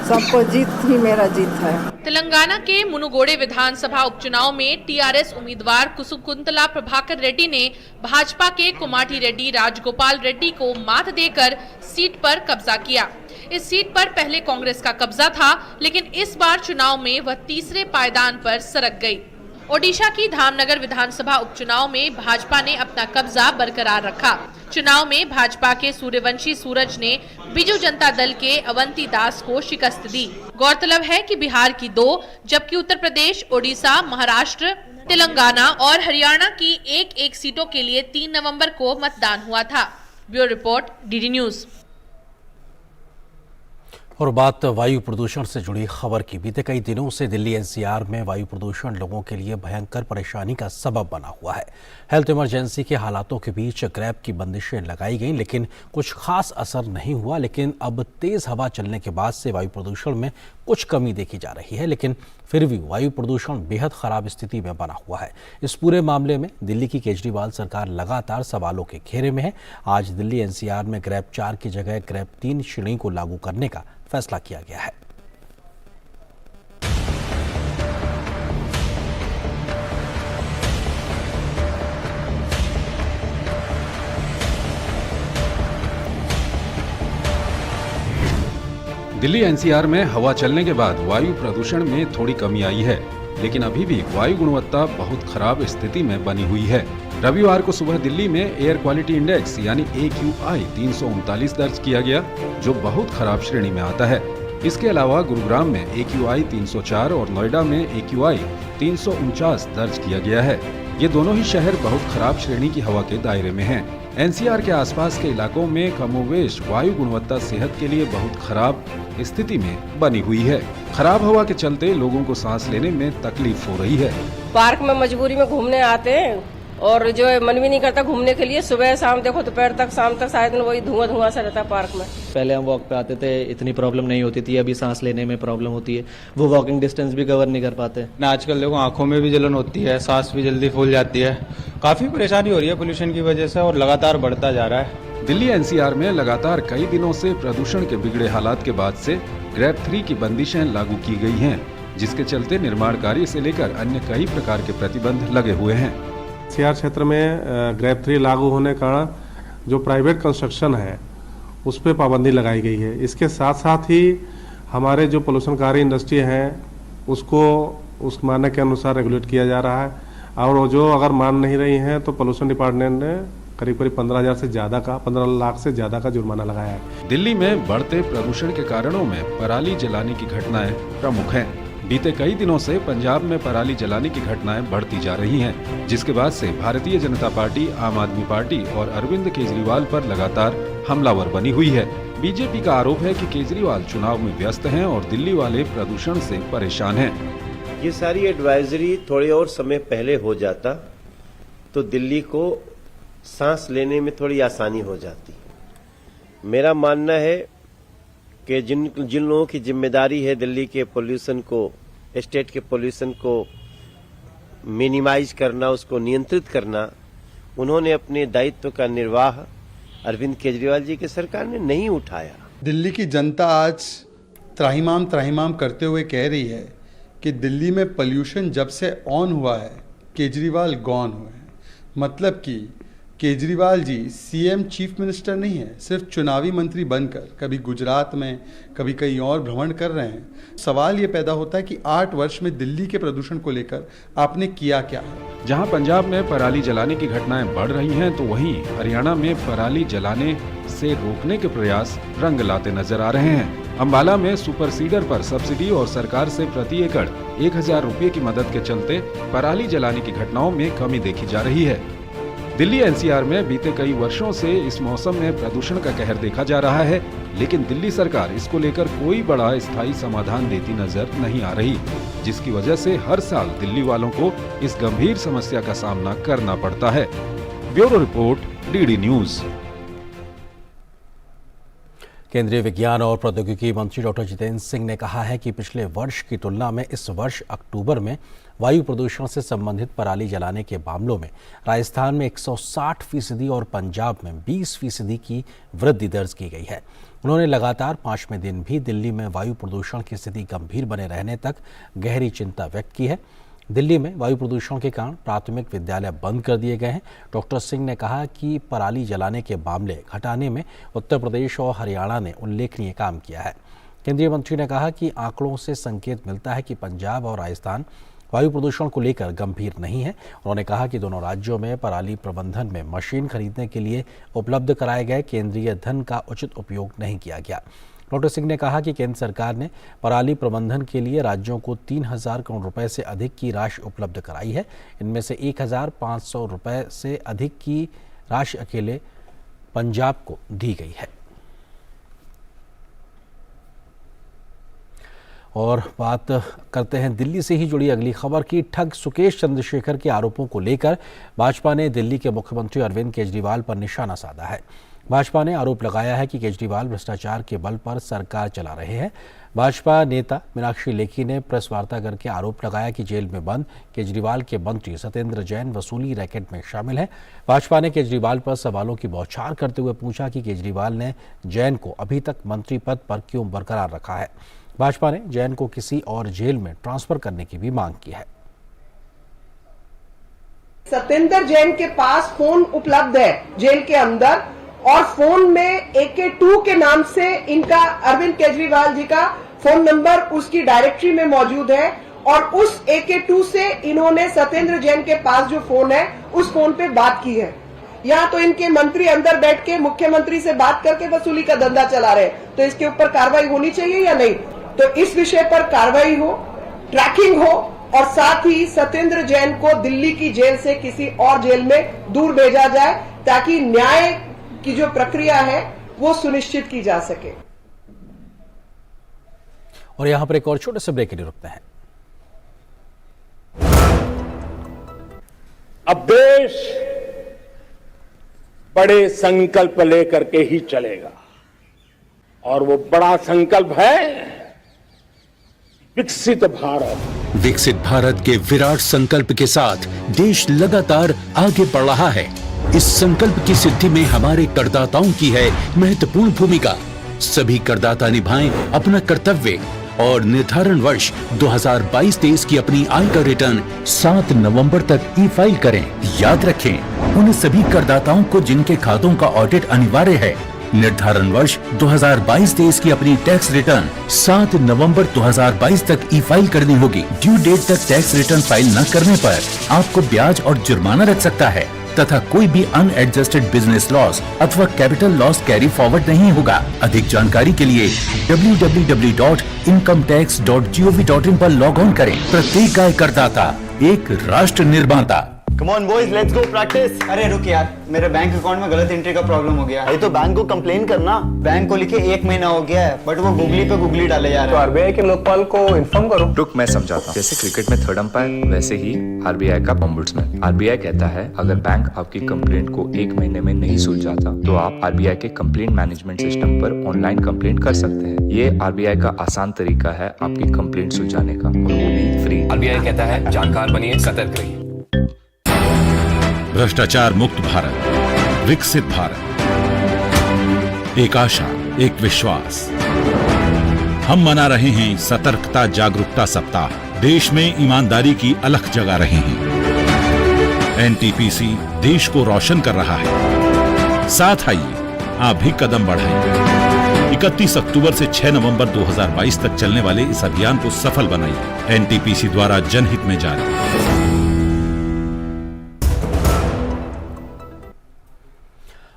सबको जीत ही मेरा जीत है। तेलंगाना के मुनुगोडे विधानसभा उपचुनाव में टीआरएस उम्मीदवार कुसुकुंतला प्रभाकर रेड्डी ने भाजपा के कुमाटी रेड्डी राजगोपाल रेड्डी को मात देकर सीट पर कब्जा किया। इस सीट पर पहले कांग्रेस का कब्जा था, लेकिन इस बार चुनाव में वह तीसरे पायदान पर सरक गई। ओडिशा की धामनगर विधानसभा उपचुनाव में भाजपा ने अपना कब्जा बरकरार रखा। चुनाव में भाजपा के सूर्यवंशी सूरज ने बीजू जनता दल के अवंती दास को शिकस्त दी। गौरतलब है कि बिहार की 2, जबकि उत्तर प्रदेश, ओडिशा, महाराष्ट्र, तेलंगाना और हरियाणा की 1-1 सीटों के लिए 3 नवंबर को मतदान हुआ था। Bureau report, DD news. और बात वायु प्रदूषण से जुड़ी खबर की। बीते कई दिनों से दिल्ली एनसीआर में वायु प्रदूषण लोगों के लिए भयंकर परेशानी का सबब बना हुआ है। हेल्थ इमरजेंसी के हालातों के बीच ग्रैब की बंदिशें लगाई गईं, लेकिन कुछ खास असर नहीं हुआ। लेकिन अब तेज हवा चलने के बाद से वायु प्रदूषण में कुछ कमी देखी जा रही है, लेकिन फिर भी वायु प्रदूषण बेहद खराब स्थिति में बना हुआ है। इस पूरे मामले में दिल्ली की केजरीवाल सरकार लगातार सवालों के घेरे में है। आज दिल्ली एनसीआर में ग्रैब 4 की जगह ग्रैब 3 श्रेणी को लागू करने का फैसला किया गया है। दिल्ली एनसीआर में हवा चलने के बाद वायु प्रदूषण में थोड़ी कमी आई है, लेकिन अभी भी वायु गुणवत्ता बहुत खराब स्थिति में बनी हुई है। रविवार को सुबह दिल्ली में एयर क्वालिटी इंडेक्स यानी AQI 339 दर्ज किया गया, जो बहुत खराब श्रेणी में आता है। इसके अलावा गुरुग्राम में AQI 304 और नोएडा में AQI 349 दर्ज किया गया है। ये दोनों ही शहर बहुत खराब श्रेणी की हवा के दायरे में हैं। एनसीआर के आसपास के इलाकों में कमोवेश वायु गुणवत्ता सेहत के लिए बहुत खराब स्थिति में बनी हुई है। खराब हवा के चलते लोगों को सांस लेने में तकलीफ हो रही है। पार्क में मजबूरी में घूमने आते हैं, और जो है मन भी नहीं करता घूमने के लिए। सुबह शाम देखो दोपहर तक शाम तक सारे दिन वही धुआं सा रहता है पार्क में। पहले हम वॉक पे आते थे, इतनी प्रॉब्लम नहीं होती थी, अभी सांस लेने में प्रॉब्लम होती है, वो वॉकिंग डिस्टेंस भी कवर नहीं कर पाते। आजकल देखो आंखों में भी जलन होती है, सांस भी जल्दी फूल जाती है, काफी परेशानी हो रही है पोल्यूशन की वजह से और लगातार बढ़ता जा रहा है। दिल्ली एनसीआर में लगातार कई दिनों से प्रदूषण के बिगड़े हालात के बाद से ग्रेड 3 की बंदिशें लागू की गई हैं, जिसके चलते निर्माण कार्य से लेकर अन्य कई प्रकार के प्रतिबंध लगे हुए हैं। एनसीआर क्षेत्र में ग्रेड 3 लागू होने का जो प्राइवेट कंस्ट्रक्शन है उस पर पाबंदी लगाई गई है। इसके साथ साथ ही हमारे जो पोल्यूशनकारी इंडस्ट्री हैं उसको उस मानक के अनुसार रेगुलेट किया जा रहा है, और जो अगर मान नहीं रही हैं तो पोल्यूशन डिपार्टमेंट ने करीब 15,000 से ज्यादा का 15 लाख से ज्यादा का जुर्माना लगाया है। दिल्ली में बढ़ते प्रदूषण के कारणों में पराली जलाने की घटनाएं प्रमुख हैं। बीते कई दिनों से पंजाब में पराली जलाने की घटनाएं बढ़ती जा रही हैं, जिसके बाद से भारतीय जनता पार्टी, आम आदमी पार्टी और अरविंद केजरीवाल पर लगातार हमलावर बनी हुई है। बीजेपी का आरोप है कि केजरीवाल चुनाव में व्यस्त हैं और दिल्ली वाले प्रदूषण से परेशान हैं। ये सारी एडवाइजरी थोड़े और समय पहले हो जाता तो दिल्ली को सांस लेने में थोड़ी आसानी हो जाती। मेरा मानना है कि जिन लोगों की जिम्मेदारी है दिल्ली के पोल्यूशन को, स्टेट के पोल्यूशन को मिनिमाइज करना, उसको नियंत्रित करना, उन्होंने अपने दायित्व का निर्वाह अरविंद केजरीवाल जी की सरकार ने नहीं उठाया। दिल्ली की जनता आज त्राहिमाम करते हुए कह रही है कि दिल्ली में पोल्यूशन जब से ऑन हुआ है केजरीवाल गॉन हुए हैं। मतलब कि Kejriwal ji CM chief minister नहीं है, सिर्फ चुनावी मंत्री बनकर कभी गुजरात में कभी कहीं और भ्रमण कर रहे हैं। सवाल ये पैदा होता है कि 8 वर्ष में दिल्ली के प्रदूषण को लेकर आपने किया क्या है। जहां पंजाब में पराली जलाने की घटनाएं बढ़ रही हैं, तो वहीं हरियाणा में पराली जलाने से रोकने के प्रयास रंग लाते नजर आ रहे हैं। अंबाला में सुपर सीडर पर सब्सिडी और सरकार से प्रति एकड़ 1,000 रुपये की मदद के चलते पराली जलाने की घटनाओं में कमी देखी जा रही है। दिल्ली एनसीआर में बीते कई वर्षों से इस मौसम में प्रदूषण का कहर देखा जा रहा है, लेकिन दिल्ली सरकार इसको लेकर कोई बड़ा स्थायी समाधान देती नजर नहीं आ रही, जिसकी वजह से हर साल दिल्ली वालों को इस गंभीर समस्या का सामना करना पड़ता है। Bureau report, DD news. केंद्रीय विज्ञान और प्रौद्योगिकी मंत्री डॉक्टर जितेंद्र सिंह ने कहा है कि पिछले वर्ष की तुलना में इस वर्ष अक्टूबर में वायु प्रदूषण से संबंधित पराली जलाने के मामलों में राजस्थान में 160% और पंजाब में 20% की वृद्धि दर्ज की गई है। उन्होंने लगातार 5वें दिन भी दिल्ली में वायु प्रदूषण की स्थिति गंभीर बने रहने तक गहरी चिंता व्यक्त की है। दिल्ली में वायु प्रदूषण के कारण प्राथमिक विद्यालय बंद कर दिए गए हैं। डॉक्टर सिंह ने कहा कि पराली जलाने के मामले घटाने में उत्तर प्रदेश और हरियाणा ने उल्लेखनीय काम किया है। केंद्रीय मंत्री ने कहा कि आंकड़ों से संकेत मिलता है कि पंजाब और राजस्थान वायु प्रदूषण को लेकर गंभीर नहीं है। उन्होंने कहा कि दोनों राज्यों में पराली प्रबंधन में मशीन खरीदने के लिए उपलब्ध कराए गए केंद्रीय धन का उचित उपयोग नहीं किया गया। डॉक्टर सिंह ने कहा कि केंद्र सरकार ने पराली प्रबंधन के लिए राज्यों को 3,000 करोड़ रुपए से अधिक की राशि उपलब्ध कराई है। इनमें से 1,500 रुपए से अधिक की राशि अकेले पंजाब को दी गई है। और बात करते हैं दिल्ली से ही जुड़ी अगली खबर की। ठग सुकेश चंद्रशेखर के आरोपों को लेकर भाजपा ने दिल्ली के मुख्यमंत्री अरविंद केजरीवाल पर निशाना साधा है। भाजपा ने आरोप लगाया है कि केजरीवाल भ्रष्टाचार के बल पर सरकार चला रहे हैं। भाजपा नेता मीनाक्षी लेखी ने प्रेस वार्ता करके आरोप लगाया कि जेल में बंद केजरीवाल के मंत्री सत्येंद्र जैन वसूली रैकेट में शामिल हैं। भाजपा ने केजरीवाल पर सवालों की बौछार करते हुए पूछा कि केजरीवाल ने जैन को अभी तक मंत्री पद पर क्यों बरकरार रखा है। भाजपा ने जैन को किसी और जेल में ट्रांसफर करने की भी मांग की है। सत्येंद्र जैन के पास फोन उपलब्ध है जेल के अंदर, और फोन में AK2 के नाम से इनका अरविंद केजरीवाल जी का फोन नंबर उसकी डायरेक्टरी में मौजूद है, और उस AK2 से इन्होंने सत्येंद्र जैन के पास जो फोन है उस फोन पे बात की है। यहाँ तो इनके मंत्री अंदर बैठ के मुख्यमंत्री से बात करके वसूली का धंधा चला रहे, तो इसके ऊपर कार्रवाई होनी चाहिए या नहीं? तो इस विषय पर कार्रवाई हो, ट्रैकिंग हो, और साथ ही सत्येंद्र जैन को दिल्ली की जेल से किसी और जेल में दूर भेजा जाए, ताकि न्याय की जो प्रक्रिया है वो सुनिश्चित की जा सके। और यहां पर एक और छोटे से ब्रेक के लिए रुकते हैं। अब देश बड़े संकल्प लेकर के ही चलेगा और वो बड़ा संकल्प है विकसित भारत। विकसित भारत के विराट संकल्प के साथ देश लगातार आगे बढ़ रहा है। इस संकल्प की सिद्धि में हमारे करदाताओं की है महत्वपूर्ण भूमिका। सभी करदाता निभाएं अपना कर्तव्य और निर्धारण वर्ष 2022-23 की अपनी आय का रिटर्न 7 नवंबर तक ई फाइल करें। याद रखें, उन सभी करदाताओं को जिनके खातों का ऑडिट अनिवार्य है, निर्धारण वर्ष 2022-23 की अपनी टैक्स रिटर्न 7 नवंबर 2022 तक ई फाइल करनी होगी। ड्यू डेट तक टैक्स रिटर्न फाइल न करने पर आपको ब्याज और जुर्माना लग सकता है तथा कोई भी अनएडजस्टेड बिजनेस लॉस अथवा कैपिटल लॉस कैरी फॉरवर्ड नहीं होगा। अधिक जानकारी के लिए www.incometax.gov.in पर लॉग ऑन करें। प्रत्येक आय करदाता एक राष्ट्र निर्माता। Come on boys, let's go practice. अरे रुक यार, मेरे बैंक अकाउंट में गलत एंट्री का प्रॉब्लम हो गया। अरे तो बैंक को कंप्लेन करना। बैंक को लिखे 1 महीना हो गया है, बट वो गूगली पे गूगली डाले जा रहे हैं। तो आरबीआई के लोकपाल को इन्फॉर्म करो। रुक, मैं समझाता हूँ। जैसे क्रिकेट में थर्ड अंपायर, वैसे ही आरबीआई का ओम्बुड्समैन। आरबीआई कहता है अगर बैंक आपकी कंप्लेंट को 1 महीने में नहीं सुलझाता तो आप आरबीआई के कंप्लेंट मैनेजमेंट सिस्टम पर ऑनलाइन कंप्लेंट कर सकते हैं। ये आरबीआई का आसान तरीका है आपकी कंप्लेंट सुलझाने का, और वो भी फ्री। आरबीआई कहता है जानकार बनिए, सतर्क रहिए। भ्रष्टाचार मुक्त भारत, विकसित भारत, एक आशा, एक विश्वास। हम मना रहे हैं सतर्कता जागरूकता सप्ताह। देश में ईमानदारी की अलख जगा रहे हैं। एनटीपीसी देश को रोशन कर रहा है। साथ आइए, आप भी कदम बढ़ाइए। 31 अक्टूबर से 6 नवंबर 2022 तक चलने वाले इस अभियान को सफल बनाइए। एनटीपीसी द्वारा जनहित में जारी।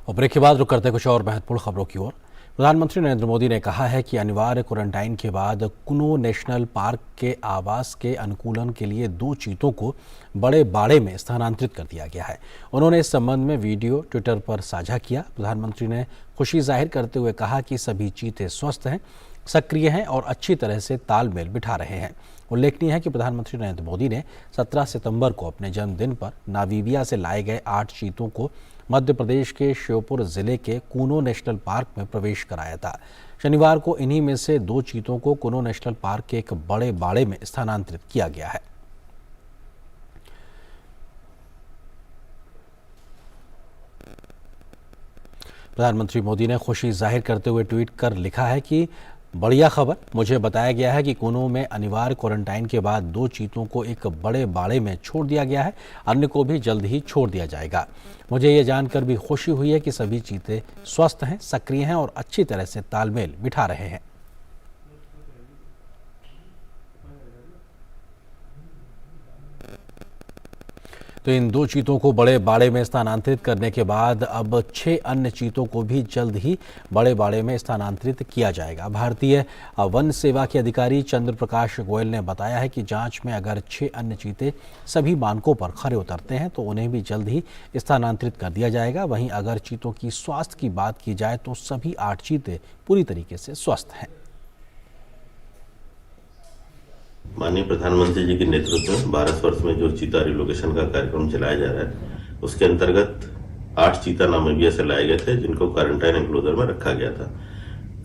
और ब्रेक के बाद रुक करते कुछ और महत्वपूर्ण खबरों की ओर। प्रधानमंत्री नरेंद्र मोदी ने कहा है कि अनिवार्य क्वारंटाइन के बाद कुनो नेशनल पार्क के आवास के अनुकूलन के लिए 2 चीतों को बड़े बाड़े में स्थानांतरित कर दिया गया है। उन्होंने इस संबंध में वीडियो ट्विटर पर साझा किया। प्रधानमंत्री ने खुशी जाहिर करते हुए कहा कि सभी चीते स्वस्थ हैं, सक्रिय हैं और अच्छी तरह से तालमेल बिठा रहे हैं। उल्लेखनीय है कि प्रधानमंत्री नरेंद्र मोदी ने 17 सितंबर को अपने जन्मदिन पर नामीबिया से लाए गए 8 चीतों को मध्य प्रदेश के श्योपुर जिले के कुनो नेशनल पार्क में प्रवेश कराया था। शनिवार को इन्हीं में से 2 चीतों को कुनो नेशनल पार्क के एक बड़े बाड़े में स्थानांतरित किया गया है। प्रधानमंत्री मोदी ने खुशी जाहिर करते हुए ट्वीट कर लिखा है कि बढ़िया खबर, मुझे बताया गया है कि कुनो में अनिवार्य क्वारंटाइन के बाद 2 चीतों को एक बड़े बाड़े में छोड़ दिया गया है। अन्य को भी जल्द ही छोड़ दिया जाएगा। मुझे ये जानकर भी खुशी हुई है कि सभी चीते स्वस्थ हैं, सक्रिय हैं और अच्छी तरह से तालमेल बिठा रहे हैं। तो इन 2 चीतों को बड़े बाड़े में स्थानांतरित करने के बाद अब 6 अन्य चीतों को भी जल्द ही बड़े बाड़े में स्थानांतरित किया जाएगा। भारतीय वन सेवा के अधिकारी चंद्र प्रकाश गोयल ने बताया है कि जांच में अगर 6 अन्य चीते सभी मानकों पर खरे उतरते हैं तो उन्हें भी जल्द ही स्थानांतरित कर दिया जाएगा। वहीं अगर चीतों की स्वास्थ्य की बात की जाए तो सभी 8 चीते पूरी तरीके से स्वस्थ हैं। माननीय प्रधानमंत्री जी के नेतृत्व में भारतवर्ष में जो चीता रिलोकेशन का कार्यक्रम चलाया जा रहा है, उसके अंतर्गत 8 चीता नामीबिया से लाए गए थे जिनको क्वारंटाइन एनक्लोजर में रखा गया था।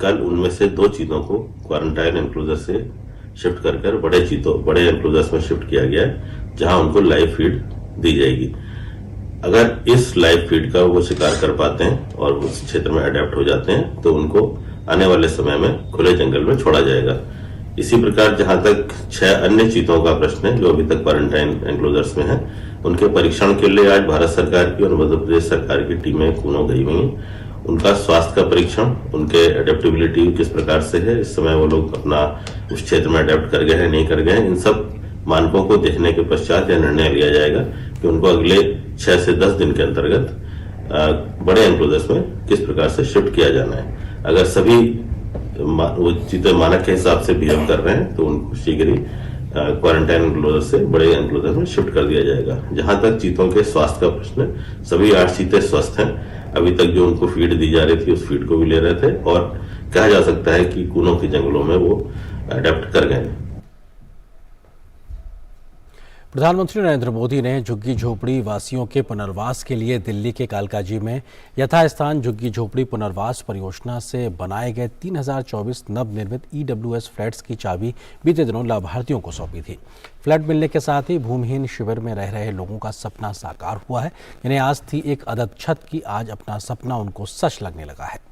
कल उनमें से 2 चीतों को क्वारंटाइन एनक्लोजर से शिफ्ट कर बड़े एनक्लोजर्स में शिफ्ट किया गया है, जहां उनको लाइव फीड दी जाएगी। अगर इस लाइव फीड का वो शिकार कर पाते हैं और उस क्षेत्र में अडेप्ट हो जाते हैं तो उनको आने वाले समय में खुले जंगल में छोड़ा जाएगा। इसी प्रकार जहां तक 6 अन्य चीतों का प्रश्न है जो अभी तक क्वारंटाइन एनक्लोजर्स में है, उनके परीक्षण के लिए आज भारत सरकार की और मध्य प्रदेश सरकार की टीमें कुनो गई हुई हैं। उनका स्वास्थ्य का परीक्षण, उनके एडेप्टेबिलिटी किस प्रकार से है, इस समय वो लोग अपना उस क्षेत्र में अडेप्ट कर गए हैं नहीं कर गए हैं, इन सब मानकों को देखने के पश्चात यह निर्णय लिया जाएगा कि उनको अगले 6 से 10 दिन के अंतर्गत बड़े एनक्लोजर्स में किस प्रकार से शिफ्ट किया जाना है। अगर सभी वो चीते मानक के हिसाब से बिहेव कर रहे हैं तो उनको शीघ्र ही क्वारंटाइन एनक्लोजर से बड़े एनक्लोजर में शिफ्ट कर दिया जाएगा। जहां तक चीतों के स्वास्थ्य का प्रश्न है, सभी 8 चीते स्वस्थ हैं। अभी तक जो उनको फीड दी जा रही थी उस फीड को भी ले रहे थे और कहा जा सकता है कि कुनो के जंगलों में वो अडेप्ट कर गए। प्रधानमंत्री नरेंद्र मोदी ने झुग्गी झोपड़ी वासियों के पुनर्वास के लिए दिल्ली के कालकाजी में यथास्थान झुग्गी झोपड़ी पुनर्वास परियोजना से बनाए गए 3024 नवनिर्मित EWS फ्लैट्स की चाबी बीते दिनों लाभार्थियों को सौंपी थी। फ्लैट मिलने के साथ ही भूमिहीन शिविर में रह रहे लोगों का सपना साकार हुआ है। इन्हें आज थी एक अदद छत की, आज अपना सपना उनको सच लगने लगा है।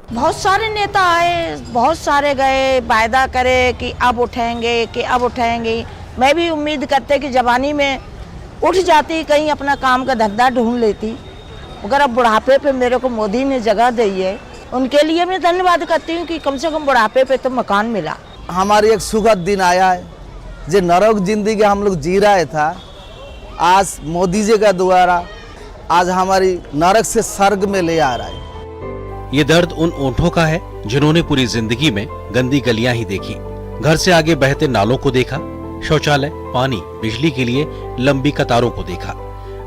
बहुत सारे नेता आए, बहुत सारे गए, वायदा करे कि अब उठाएंगे। मैं भी उम्मीद करते कि जवानी में उठ जाती, कहीं अपना काम का धंधा ढूंढ लेती, मगर अब बुढ़ापे पे मेरे को मोदी ने जगह दी है। उनके लिए मैं धन्यवाद करती हूँ कि कम से कम बुढ़ापे पे तो मकान मिला। हमारी एक सुखद दिन आया है, जो नरक जिंदगी हम लोग जी रहे था, आज मोदी जी का द्वारा आज हमारी नरक से स्वर्ग में ले आ रहा है। ये दर्द उन ओंठों का है जिन्होंने पूरी जिंदगी में गंदी गलियां ही देखी, घर से आगे बहते नालों को देखा, शौचालय, पानी, बिजली के लिए लंबी कतारों को देखा।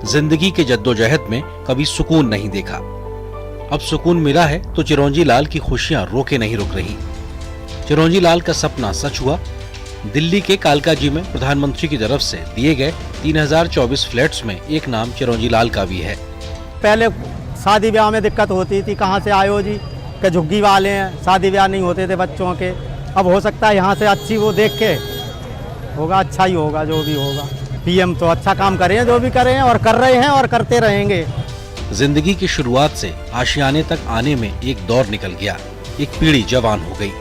जिंदगी के जद्दोजहद में कभी सुकून नहीं देखा। अब सुकून मिला है तो चिरौंजी लाल की खुशियां रोके नहीं रुक रही। चिरौंजी लाल का सपना सच हुआ। दिल्ली के कालकाजी में प्रधानमंत्री की तरफ से दिए गए 3024 फ्लैट्स में एक नाम चिरौंजी लाल का भी है। पहले शादी ब्याह में दिक्कत होती थी, कहाँ से आए हो जी, कि झुग्गी वाले हैं, शादी ब्याह नहीं होते थे बच्चों के। अब हो सकता है यहाँ से अच्छी वो देख के होगा, अच्छा ही होगा जो भी होगा। PM तो अच्छा काम करे हैं, जो भी करे हैं और कर रहे हैं और करते रहेंगे। जिंदगी की शुरुआत से आशियाने तक आने में एक दौर निकल गया, एक पीढ़ी जवान हो गई।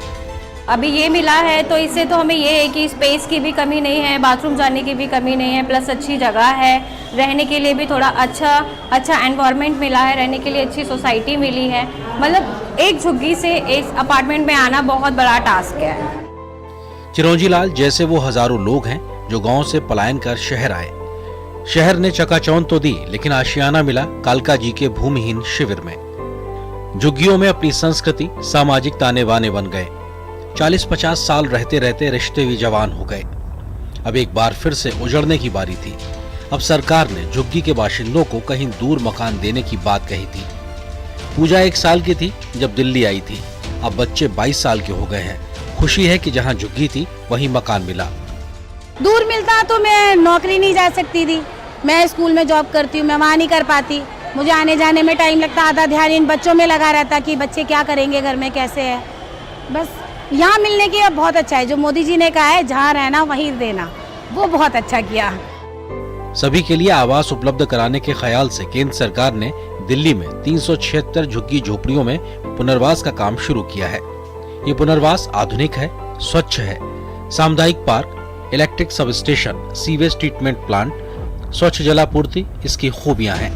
अभी ये मिला है तो इससे तो हमें ये है कि स्पेस की भी कमी नहीं है, बाथरूम जाने की भी कमी नहीं है, प्लस अच्छी जगह है, रहने के लिए भी थोड़ा अच्छा एनवायरनमेंट मिला है, रहने के लिए अच्छी सोसाइटी मिली है। मतलब एक झुग्गी से एक अपार्टमेंट में आना बहुत बड़ा टास्क है। चिरौंजी लाल जैसे वो हजारों लोग हैं जो गांव से पलायन कर शहर आए। शहर ने चकाचौंध तो दी, लेकिन आशियाना मिला कालकाजी के भूमिहीन शिविर में। झुग्गियों में अपनी संस्कृति, सामाजिक ताने बाने बन गए। 40-50 साल रहते रहते रिश्ते भी जवान हो गए। अब एक बार फिर से उजड़ने की बारी थी। अब सरकार ने झुग्गी के बाशिंदों को कहीं दूर मकान देने की बात कही थी। पूजा 1 साल की थी जब दिल्ली आई थी, अब बच्चे 22 साल के हो गए हैं। खुशी है कि जहां झुग्गी थी वहीं मकान मिला। दूर मिलता तो मैं नौकरी नहीं जा सकती थी, मैं स्कूल में जॉब करती हूँ, मैं वहाँ नहीं कर पाती, मुझे आने जाने में टाइम लगता, आधा ध्यान इन बच्चों में लगा रहता कि बच्चे क्या करेंगे, घर में कैसे है। बस यहाँ मिलने की अब बहुत अच्छा है, जो मोदी जी ने कहा है जहाँ रहना वहीं देना, वो बहुत अच्छा किया। सभी के लिए आवास उपलब्ध कराने के ख्याल से केंद्र सरकार ने दिल्ली में 376 झुग्गी झोपड़ियों में पुनर्वास का काम शुरू किया है। ये पुनर्वास आधुनिक है, स्वच्छ है। सामुदायिक park, electric sub station, sewage treatment plant, स्वच्छ जलापूर्ति इसकी खूबियां हैं।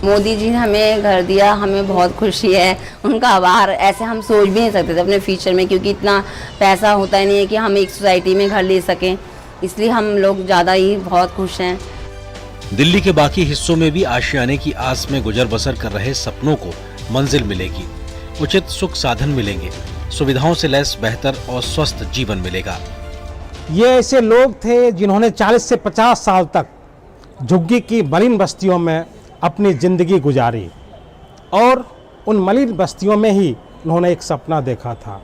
मोदी जी ने हमें घर दिया, हमें बहुत खुशी है, उनका आभार। ऐसे हम सोच भी नहीं सकते थे अपने फ्यूचर में, क्योंकि इतना पैसा होता ही नहीं है कि हम एक सोसाइटी में घर ले सकें, इसलिए हम लोग ज़्यादा ही बहुत खुश हैं। दिल्ली के बाकी हिस्सों में भी आशियाने की आस में गुजर बसर कर रहे सपनों को मंजिल मिलेगी, उचित सुख साधन मिलेंगे, सुविधाओं से लैस बेहतर और स्वस्थ जीवन मिलेगा। ये ऐसे लोग थे जिन्होंने 40 से 50 साल तक झुग्गी की मलिन बस्तियों में अपनी जिंदगी गुजारी और उन मलिन बस्तियों में ही उन्होंने एक सपना देखा था,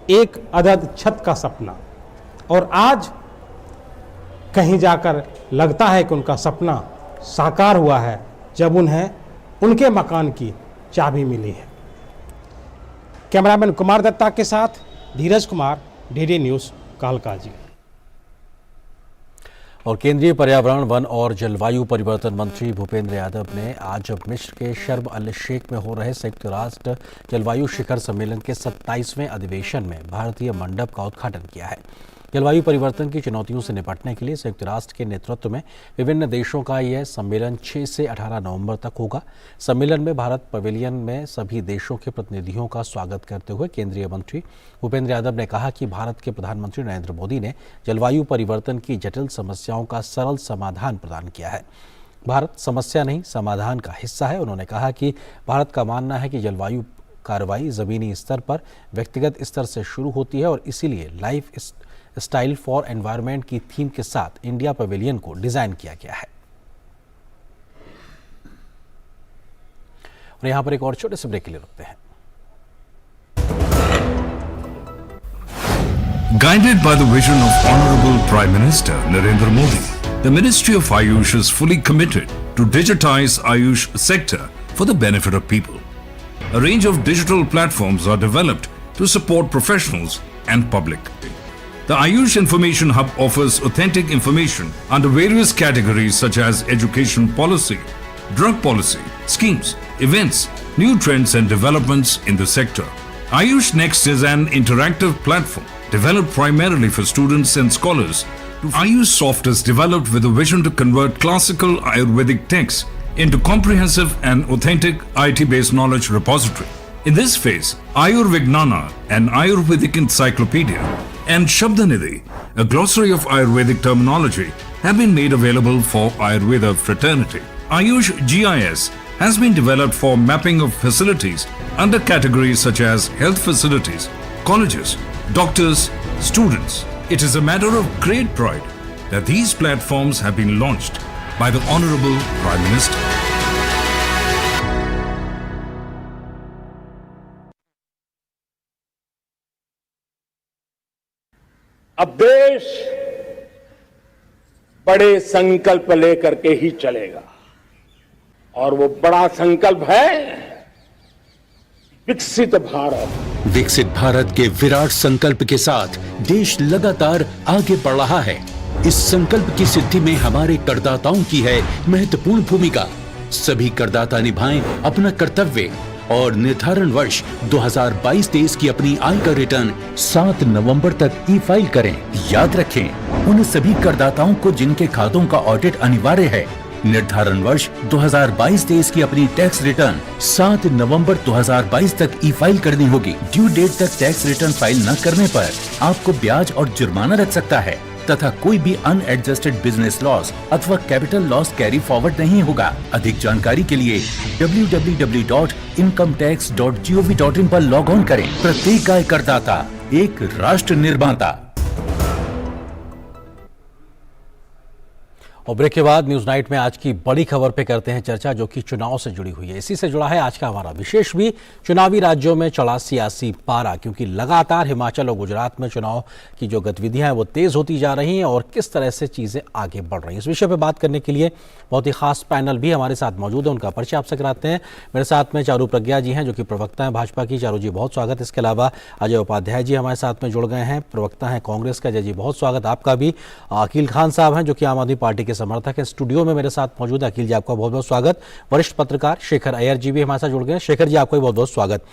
एक अदद छत का सपना। और आज कहीं जाकर लगता है कि उनका सपना साकार हुआ है, जब उन्हें उनके मकान की चाबी मिली है। कैमरामैन कुमार दत्ता के साथ धीरज कुमार, DD न्यूज़, कालकाजी। और केंद्रीय पर्यावरण, वन और जलवायु परिवर्तन मंत्री भूपेंद्र यादव ने आज मिस्र के शर्म अल शेख में हो रहे संयुक्त राष्ट्र जलवायु शिखर सम्मेलन के 27वें अधिवेशन में भारतीय मंडप का उद्घाटन किया है। जलवायु परिवर्तन की चुनौतियों से निपटने के लिए संयुक्त राष्ट्र के नेतृत्व में विभिन्न देशों का यह सम्मेलन 6 से 18 नवंबर तक होगा। सम्मेलन में भारत पवेलियन में सभी देशों के प्रतिनिधियों का स्वागत करते हुए केंद्रीय मंत्री भूपेंद्र यादव ने कहा कि भारत के प्रधानमंत्री नरेंद्र मोदी ने जलवायु परिवर्तन की जटिल समस्याओं का सरल समाधान प्रदान किया है। भारत समस्या नहीं, समाधान का हिस्सा है। उन्होंने कहा कि भारत का मानना है कि जलवायु कार्रवाई जमीनी स्तर पर व्यक्तिगत स्तर से शुरू होती है और इसीलिए लाइफ स्टाइल फॉर एनवायरनमेंट की थीम के साथ इंडिया पवेलियन को डिजाइन किया गया है। और यहां पर एक और छोटे से ब्रेक के लिए रुकते हैं। Guided by the vision of Honorable Prime Minister Narendra Modi, the Ministry of Ayush is fully committed to digitize Ayush sector for the benefit of people. A range of digital platforms are developed to support professionals and public. The Ayush Information Hub offers authentic information under various categories such as education policy, drug policy, schemes, events, new trends and developments in the sector. Ayush Next is an interactive platform developed primarily for students and scholars. Ayush Soft is developed with a vision to convert classical Ayurvedic texts into comprehensive and authentic IT-based knowledge repository. In this phase, Ayurvignana, an Ayurvedic encyclopedia, and Shabdanidhi, a glossary of Ayurvedic terminology, have been made available for Ayurveda fraternity. Ayush GIS has been developed for mapping of facilities under categories such as health facilities, colleges, doctors, students. It is a matter of great pride that these platforms have been launched by the Honorable Prime Minister. अब देश बड़े संकल्प लेकर के ही चलेगा और वो बड़ा संकल्प है विकसित भारत। विकसित भारत के विराट संकल्प के साथ देश लगातार आगे बढ़ रहा है। इस संकल्प की सिद्धि में हमारे करदाताओं की है महत्वपूर्ण भूमिका। सभी करदाता निभाएं अपना कर्तव्य और निर्धारण वर्ष 2022-23 की अपनी आय का रिटर्न 7 नवंबर तक ई फाइल करें। याद रखें, उन सभी करदाताओं को जिनके खातों का ऑडिट अनिवार्य है, निर्धारण वर्ष 2022-23 की अपनी टैक्स रिटर्न 7 नवंबर 2022 तक ई फाइल करनी होगी। ड्यू डेट तक टैक्स रिटर्न फाइल न करने पर आपको ब्याज और जुर्माना लग सकता है तथा कोई भी अनएडजस्टेड बिजनेस लॉस अथवा कैपिटल लॉस कैरी फॉरवर्ड नहीं होगा। अधिक जानकारी के लिए www.incometax.gov.in पर लॉग ऑन करें। प्रत्येक आय करदाता एक राष्ट्र निर्माता। और ब्रेक के बाद न्यूज नाइट में आज की बड़ी खबर पे करते हैं चर्चा, जो कि चुनाव से जुड़ी हुई है। इसी से जुड़ा है आज का हमारा विशेष भी। चुनावी राज्यों में चढ़ा सियासी पारा, क्योंकि लगातार हिमाचल और गुजरात में चुनाव की जो गतिविधियां हैं वो तेज होती जा रही हैं और किस तरह से चीजें आगे बढ़ रही हैं। इस विषय पर बात करने के लिए बहुत ही खास पैनल भी हमारे साथ मौजूद है, उनका परिचय आपसे कराते हैं। मेरे साथ में चारू प्रज्ञा जी हैं, जो कि प्रवक्ता हैं भाजपा की। चारू जी बहुत स्वागत। इसके अलावा अजय उपाध्याय जी हमारे साथ में जुड़ गए हैं, प्रवक्ता हैं कांग्रेस का। अजय जी बहुत स्वागत आपका भी। अकील खान साहब हैं, जो कि आम आदमी पार्टी के समर्थक हैं, स्टूडियो में मेरे साथ मौजूद है। अकील जी आपका बहुत बहुत स्वागत। वरिष्ठ पत्रकार शेखर अय्यर जी भी हमारे साथ जुड़ गए हैं। शेखर जी आपका भी बहुत बहुत स्वागत।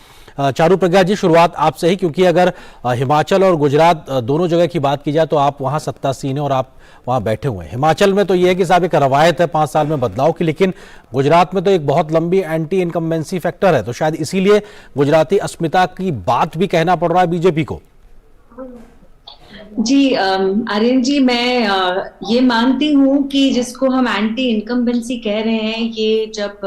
चारू प्रज्ञा जी, शुरुआत आपसे ही, क्योंकि अगर हिमाचल और गुजरात दोनों जगह की बात की जाए तो आप वहां सत्तासीन हैं और आप वहां बैठे हुए हैं। हिमाचल में तो ये है कि साहब एक रवायत है 5 साल में बदलाव की, लेकिन गुजरात में तो एक बहुत लंबी एंटी इनकम्बेंसी फैक्टर है, तो शायद इसीलिए गुजराती अस्मिता की बात भी कहना पड़ रहा है बीजेपी को। जी आर्यन जी, मैं ये मानती हूँ कि जिसको हम एंटी इनकम्बेंसी कह रहे हैं, ये जब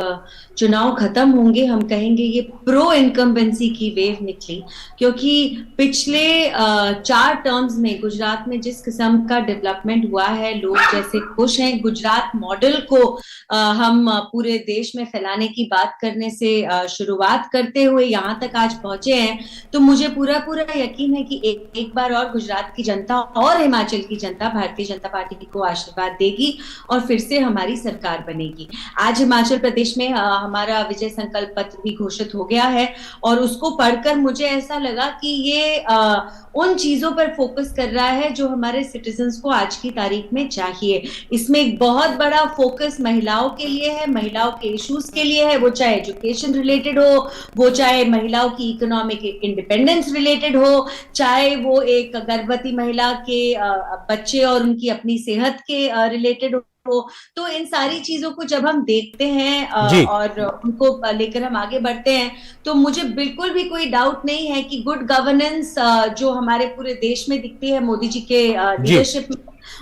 चुनाव खत्म होंगे हम कहेंगे ये प्रो इनकम्बेंसी की वेव निकली, क्योंकि पिछले 4 टर्म्स में गुजरात में जिस किस्म का डेवलपमेंट हुआ है, लोग जैसे खुश हैं। गुजरात मॉडल को हम पूरे देश में फैलाने की बात करने से शुरुआत करते हुए यहाँ तक आज पहुंचे हैं, तो मुझे पूरा यकीन है कि एक बार और गुजरात की जनता और हिमाचल की जनता भारतीय जनता पार्टी को आशीर्वाद देगी और फिर से हमारी सरकार बनेगी। आज हिमाचल प्रदेश में हमारा विजय संकल्प पत्र भी घोषित हो गया है और उसको पढ़कर मुझे ऐसा लगा कि ये उन चीजों पर फोकस कर रहा है जो हमारे सिटीजन्स को आज की तारीख में चाहिए। इसमें एक बहुत बड़ा फोकस महिलाओं के लिए है, महिलाओं के इश्यूज के लिए है, वो चाहे एजुकेशन रिलेटेड हो, वो चाहे महिलाओं की इकोनॉमिक इंडिपेंडेंस रिलेटेड हो, चाहे वो एक गर्भवती महिला के बच्चे और उनकी अपनी सेहत के रिलेटेड हो। तो इन सारी चीजों को जब हम देखते हैं और उनको लेकर हम आगे बढ़ते हैं, तो मुझे बिल्कुल भी कोई डाउट नहीं है कि गुड गवर्नेंस जो हमारे पूरे देश में दिखती है मोदी जी के लीडरशिप में,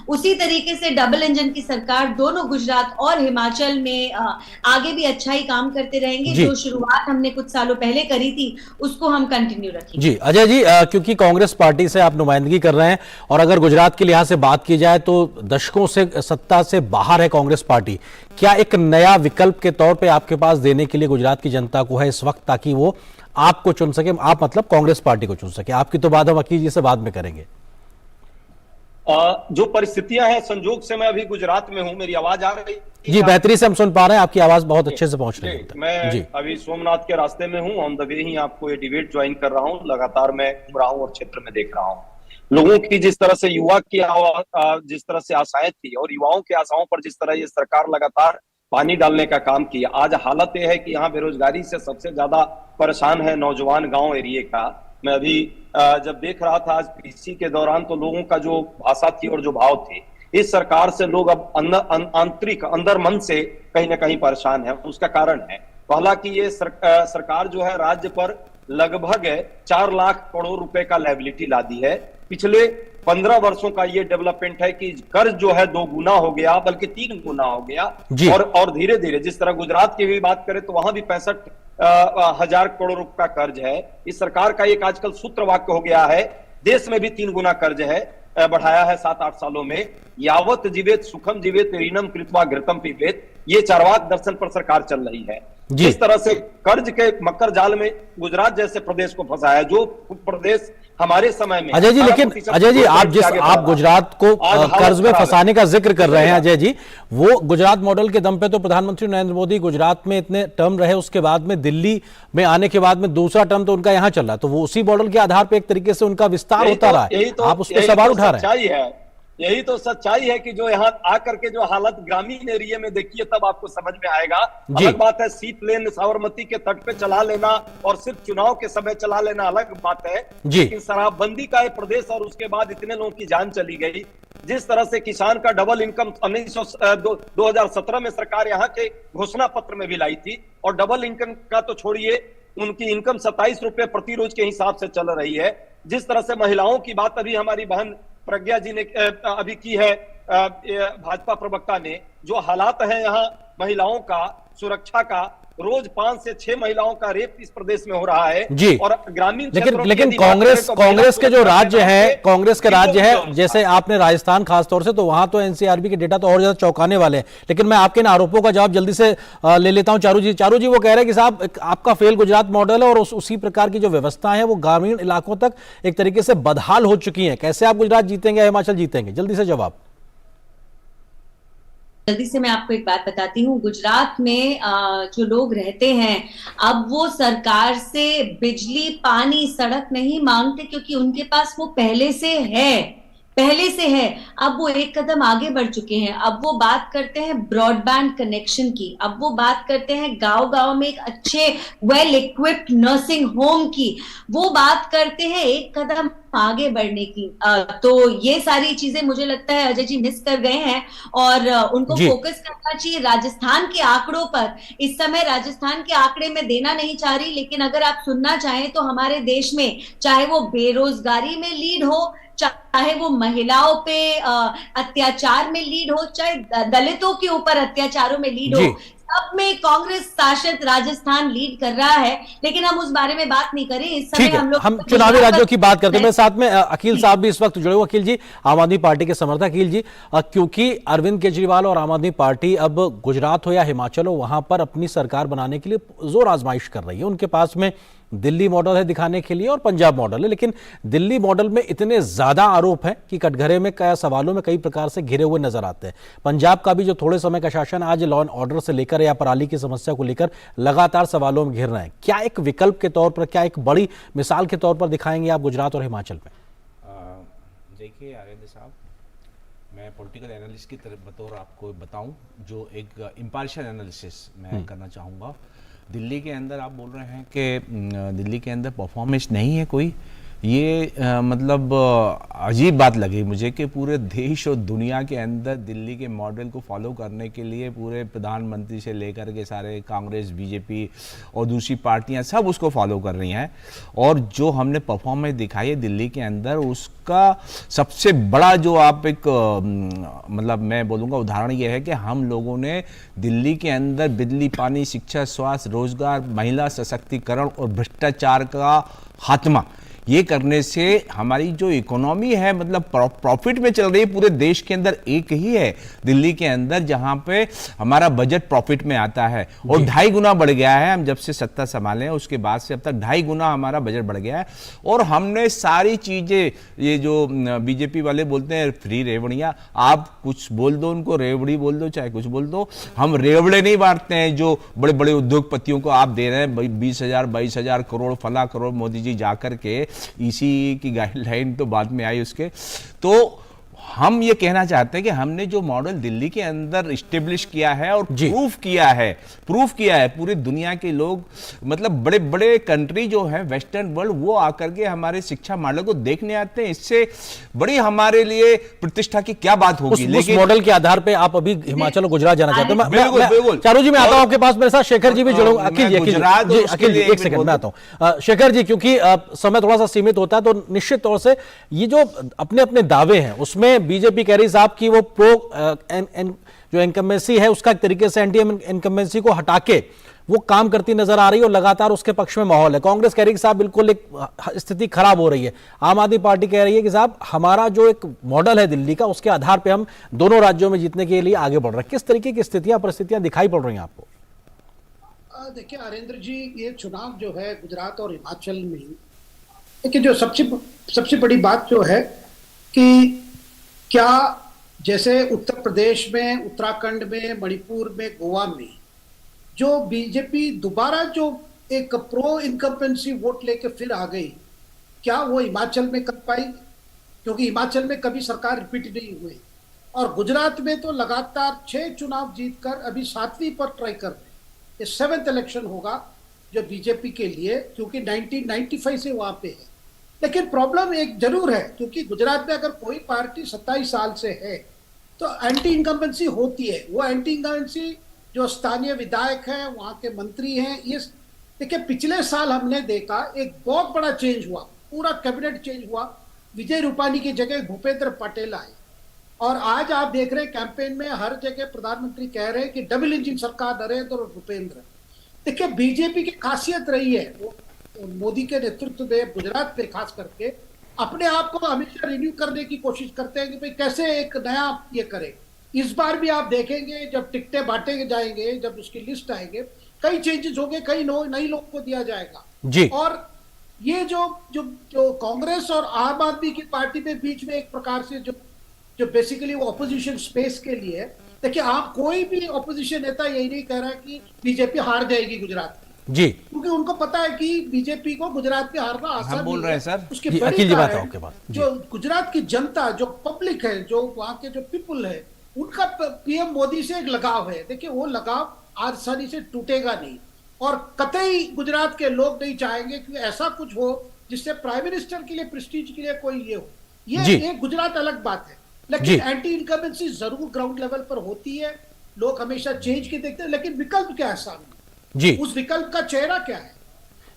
उसी तरीके से डबल इंजन की सरकार दोनों गुजरात और हिमाचल में आगे भी अच्छा ही काम करते रहेंगे। जो शुरुआत हमने कुछ सालों पहले करी थी उसको हम कंटिन्यू रखेंगे। जी अजय जी, क्योंकि कांग्रेस पार्टी से आप नुमाइंदगी कर रहे हैं और अगर गुजरात के लिहाज से बात की जाए तो दशकों से सत्ता से बाहर है कांग्रेस पार्टी, क्या एक नया विकल्प के तौर पर आपके पास देने के लिए गुजरात की जनता को है इस वक्त, ताकि वो आपको चुन सके? आप मतलब कांग्रेस पार्टी को चुन सके। आपकी तो बात हम अकील जी से बाद में करेंगे। जो परिस्थितियां हैं, संजोग से मैं अभी गुजरात में हूं, मेरी आवाज आ रही है? जी, बेहतरी से हम सुन पा रहे हैं, आपकी आवाज बहुत अच्छे से पहुंच रही है। मैं अभी सोमनाथ के रास्ते में हूं, ऑन द वे ही आपको ये डिबेट ज्वाइन कर रहा हूं। लगातार मैं घूम रहा हूं और क्षेत्र में देख रहा हूं लोगों की जिस तरह से युवा की जिस तरह से आशाएं थी और युवाओं की आशाओं पर जिस तरह ये सरकार लगातार पानी डालने का काम किया। आज हालत यह है कि यहाँ बेरोजगारी से सबसे ज्यादा परेशान है नौजवान गांव एरिया का। मैं अभी जब देख रहा था आज पीसी के दौरान, तो लोगों का जो भाषा थी और जो भाव थे, इस सरकार से लोग अब आंतरिक अंदर मन से कहीं ना कहीं परेशान है। उसका कारण है पहला कि ये सरकार जो है राज्य पर लगभग 4 लाख करोड़ रुपए का लायबिलिटी ला दी है। पिछले 15 वर्षों का ये डेवलपमेंट है कि कर्ज जो है 2 गुना हो गया, बल्कि 3 गुना हो गया। और धीरे धीरे जिस तरह गुजरात की भी बात करें तो वहां भी 65,000 करोड़ रुपए का कर्ज है। इस सरकार का एक आजकल सूत्र वाक्य हो गया है, देश में भी 3 गुना कर्ज है, बढ़ाया है 7-8 सालों में। यावत जीवेत सुखम जीवेत ऋणम कृत्वा घृतम पीबेत, ये चार्वाक दर्शन पर सरकार चल रही है। जिस तरह से कर्ज के मकर जाल में गुजरात जैसे प्रदेश को फंसाया, जो प्रदेश हमारे समय में अजय जी, लेकिन अजय जी आप गुजरात को कर्ज में फंसाने का जिक्र कर रहे हैं अजय जी, वो गुजरात मॉडल के दम पे तो प्रधानमंत्री नरेंद्र मोदी गुजरात में इतने टर्म रहे, उसके बाद में दिल्ली में आने के बाद में दूसरा टर्म तो उनका यहाँ चल रहा है, तो वो उसी मॉडल के आधार पर एक तरीके से उनका विस्तार होता रहा है। आप उस पर सवाल उठा रहे हैं। यही तो सच्चाई है कि जो यहाँ आकर के जो हालत ग्रामीण एरिया में देखिए तब आपको समझ में आएगा। अलग बात है सीट लेन साबरमती के तट पे चला लेना और सिर्फ चुनाव के समय चला लेना अलग बात है, लेकिन शराबबंदी का एक प्रदेश और उसके बाद इतने लोगों की जान चली गई। जिस तरह से किसान का डबल इनकम 2017 में सरकार यहाँ के घोषणा पत्र में भी लाई थी, और डबल इनकम का तो छोड़िए, उनकी इनकम 27 रुपए प्रति रोज के हिसाब से चल रही है। जिस तरह से महिलाओं की बात अभी हमारी बहन प्रज्ञा जी ने अभी की है, भाजपा प्रवक्ता ने, जो हालात है यहाँ महिलाओं का सुरक्षा का, रोज 5 से 6 महिलाओं का रेप इस प्रदेश में हो रहा है जी। और ग्रामीण लेकिन कांग्रेस के जो राज्य है, कांग्रेस के राज्य है, जैसे आपने राजस्थान खासतौर से, तो वहां तो एनसीआरबी के डेटा तो और ज्यादा चौंकाने वाले हैं। लेकिन मैं आपके इन आरोपों का जवाब जल्दी से ले लेता हूं। चारू जी वो कह रहे हैं कि साहब आपका फेल गुजरात मॉडल है और उसी प्रकार की जो व्यवस्था है वो ग्रामीण इलाकों तक एक तरीके से बदहाल हो चुकी है। कैसे आप गुजरात जीतेंगे, हिमाचल जीतेंगे? जल्दी से जवाब। जल्दी से मैं आपको एक बात बताती हूँ। गुजरात में जो लोग रहते हैं, अब वो सरकार से बिजली, पानी, सड़क नहीं मांगते, क्योंकि उनके पास वो पहले से है। अब वो एक कदम आगे बढ़ चुके हैं। अब वो बात करते हैं ब्रॉडबैंड कनेक्शन की, अब वो बात करते हैं गांव-गांव में एक अच्छे वेल इक्विप्ड नर्सिंग होम की, वो बात करते हैं एक कदम आगे बढ़ने की। तो ये सारी चीजें मुझे लगता है अजय जी मिस कर गए हैं और उनको फोकस करना चाहिए राजस्थान के आंकड़ों पर। इस समय राजस्थान के आंकड़े में देना नहीं चाह रही, लेकिन अगर आप सुनना चाहें तो हमारे देश में चाहे वो बेरोजगारी में लीड हो, चाहे वो महिलाओं पे अत्याचार में लीड हो, चाहे दलितों के ऊपर अत्याचारों में लीड हो, सब में कांग्रेस शासित राजस्थान लीड कर रहा है। लेकिन हम उस बारे में बात नहीं करें इस समय। हम चुनावी राज्यों की बात करते हैं। मैं साथ में अखिल साहब भी इस वक्त जुड़े हुए। अखिल जी, आम आदमी पार्टी के समर्थक अखिल जी, क्योंकि अरविंद केजरीवाल और आम आदमी पार्टी अब गुजरात हो या हिमाचल हो, वहां पर अपनी सरकार बनाने के लिए जोर आजमाइश कर रही है। उनके पास में दिल्ली मॉडल है दिखाने के लिए और पंजाब मॉडल है, लेकिन दिल्ली मॉडल में इतने ज्यादा आरोप हैं कि कटघरे में कई सवालों में कई प्रकार से घिरे हुए नजर आते हैं। पंजाब का भी जो थोड़े समय का शासन आज लॉ एंड ऑर्डर से लेकर या पराली की समस्या को लेकर लगातार सवालों में घिर रहे हैं, क्या एक विकल्प के तौर पर, क्या एक बड़ी मिसाल के तौर पर दिखाएंगे आप गुजरात और हिमाचल में? देखिए अरविंद साहब, मैं पॉलिटिकल एनालिस्ट की तरफ बतौर आपको बताऊं, जो एक इम्पार्शियल एनालिसिस मैं करना चाहूँगा। दिल्ली के अंदर आप बोल रहे हैं कि दिल्ली के अंदर परफॉर्मेंस नहीं है कोई, ये मतलब अजीब बात लगी मुझे कि पूरे देश और दुनिया के अंदर दिल्ली के मॉडल को फॉलो करने के लिए पूरे प्रधानमंत्री से लेकर के सारे कांग्रेस, बीजेपी और दूसरी पार्टियां सब उसको फॉलो कर रही हैं। और जो हमने परफॉर्मेंस दिखाई है दिल्ली के अंदर, उसका सबसे बड़ा जो आप एक मतलब मैं बोलूँगा उदाहरण ये है कि हम लोगों ने दिल्ली के अंदर बिजली, पानी, शिक्षा, स्वास्थ्य, रोजगार, महिला सशक्तिकरण और भ्रष्टाचार का खात्मा, ये करने से हमारी जो इकोनॉमी है मतलब प्रॉफिट में चल रही है। पूरे देश के अंदर एक ही है दिल्ली के अंदर जहां पे हमारा बजट प्रॉफिट में आता है और 2.5 गुना बढ़ गया है। हम जब से सत्ता संभाले हैं उसके बाद से अब तक 2.5 गुना हमारा बजट बढ़ गया है। और हमने सारी चीजें, ये जो बीजेपी वाले बोलते हैं फ्री रेवड़ियां, आप कुछ बोल दो उनको, रेवड़ी बोल दो चाहे कुछ बोल दो, हम रेवड़े नहीं बांटते हैं जो बड़े बड़े उद्योगपतियों को आप दे रहे हैं 20,000-22,000 करोड़ फला करोड़। मोदी जी जाकर के इसी की गाइडलाइन तो बाद में आई उसके, तो हम ये कहना चाहते हैं कि हमने जो मॉडल दिल्ली के अंदर इस्टेब्लिश किया है और प्रूफ किया है पूरी दुनिया के लोग, मतलब बड़े बड़े कंट्री जो है वेस्टर्न वर्ल्ड, वो आकर के हमारे शिक्षा मॉडल को देखने आते हैं। इससे बड़ी हमारे लिए प्रतिष्ठा की क्या बात होगी। लेकिन उस मॉडल के आधार पे आप अभी हिमाचल और गुजरात जाना चाहते हैं। बिल्कुल चारू जी, मैं आता हूं आपके पास, मेरे साथ शेखर जी भी जुड़े। अखिल जी एक सेकंड में आता हूं। शेखर जी, क्योंकि समय थोड़ा सा सीमित होता है तो निश्चित तौर से ये जो अपने अपने दावे हैं उसमें बीजेपी कह रही साहब कि वो जो इनकम्बेंसी है उसका एक तरीके से एंटी इनकम्बेंसी को हटा के वो काम करती नजर आ रही है और लगातार उसके पक्ष में माहौल है। कांग्रेस कह रही है साहब बिल्कुल एक स्थिति खराब हो रही है। आम आदमी पार्टी कह रही है कि साहब हमारा जो एक मॉडल है दिल्ली का उसके आधार पर हम दोनों राज्यों में जीतने के लिए आगे बढ़ रहे हैं। किस तरीके की स्थितियां परिस्थितियां दिखाई पड़ रही हैं आपको? देखिए आरेंद्र जी, ये चुनाव जो है गुजरात और हिमाचल में, देखिए जो सबसे बड़ी बात जो है कि क्या जैसे उत्तर प्रदेश में, उत्तराखंड में, मणिपुर में, गोवा में जो बीजेपी दोबारा जो एक प्रो इनकम्बेंसी वोट लेके फिर आ गई, क्या वो हिमाचल में कर पाई? क्योंकि हिमाचल में कभी सरकार रिपीट नहीं हुई और गुजरात में तो लगातार 6 चुनाव जीतकर अभी 7वीं पर ट्राई कर रहे। ये 7th इलेक्शन होगा जो बीजेपी के लिए, क्योंकि 1995 से वहां पे है। लेकिन प्रॉब्लम एक जरूर है, क्योंकि गुजरात में अगर कोई पार्टी 27 साल से है तो एंटी इनकम्बेंसी होती है। वो एंटी इनकम्बेंसी जो स्थानीय विधायक हैं, वहां के मंत्री हैं, ये देखिए पिछले साल हमने देखा एक बहुत बड़ा चेंज हुआ, पूरा कैबिनेट चेंज हुआ। विजय रूपानी की जगह भूपेंद्र पटेल आए और आज आप देख रहे हैं कैंपेन में हर जगह प्रधानमंत्री कह रहे हैं कि डबल इंजन सरकार नरेंद्र और भूपेंद्र। देखिए बीजेपी की खासियत रही है, वो मोदी के नेतृत्व में गुजरात में खास करके अपने आप को हमेशा रिन्यू करने की कोशिश करते हैं कि भाई कैसे एक नया ये करें। इस बार भी आप देखेंगे जब टिकटें बांटे जाएंगे, जब उसकी लिस्ट आएंगे, कई चेंजेस होंगे, कई नई लोगों को दिया जाएगा जी। और ये जो कांग्रेस और आम आदमी की पार्टी के बीच में एक प्रकार से जो बेसिकली वो ऑपोजिशन स्पेस के लिए, देखिए आप कोई भी ऑपोजिशन नेता यही नहीं कह रहा कि बीजेपी हार जाएगी गुजरात जी, क्योंकि उनको पता है कि बीजेपी को गुजरात में हारना आसान बोल रहे हैं सर। उसकी अखिल जी बात है आपके पास। जो गुजरात की जनता, जो पब्लिक है, जो वहां के जो पीपल है, उनका पीएम मोदी से एक लगाव है। देखिए वो लगाव आसानी से टूटेगा नहीं और कतई गुजरात के लोग नहीं चाहेंगे कि ऐसा कुछ हो जिससे प्राइम मिनिस्टर के लिए, प्रेस्टीज के लिए कोई ये हो। ये गुजरात अलग बात है, लेकिन एंटी इनकम्बेंसी जरूर ग्राउंड लेवल पर होती है। लोग हमेशा चेंज के देखते हैं, लेकिन विकल्प क्या है सामने जी, उस विकल्प का चेहरा क्या है?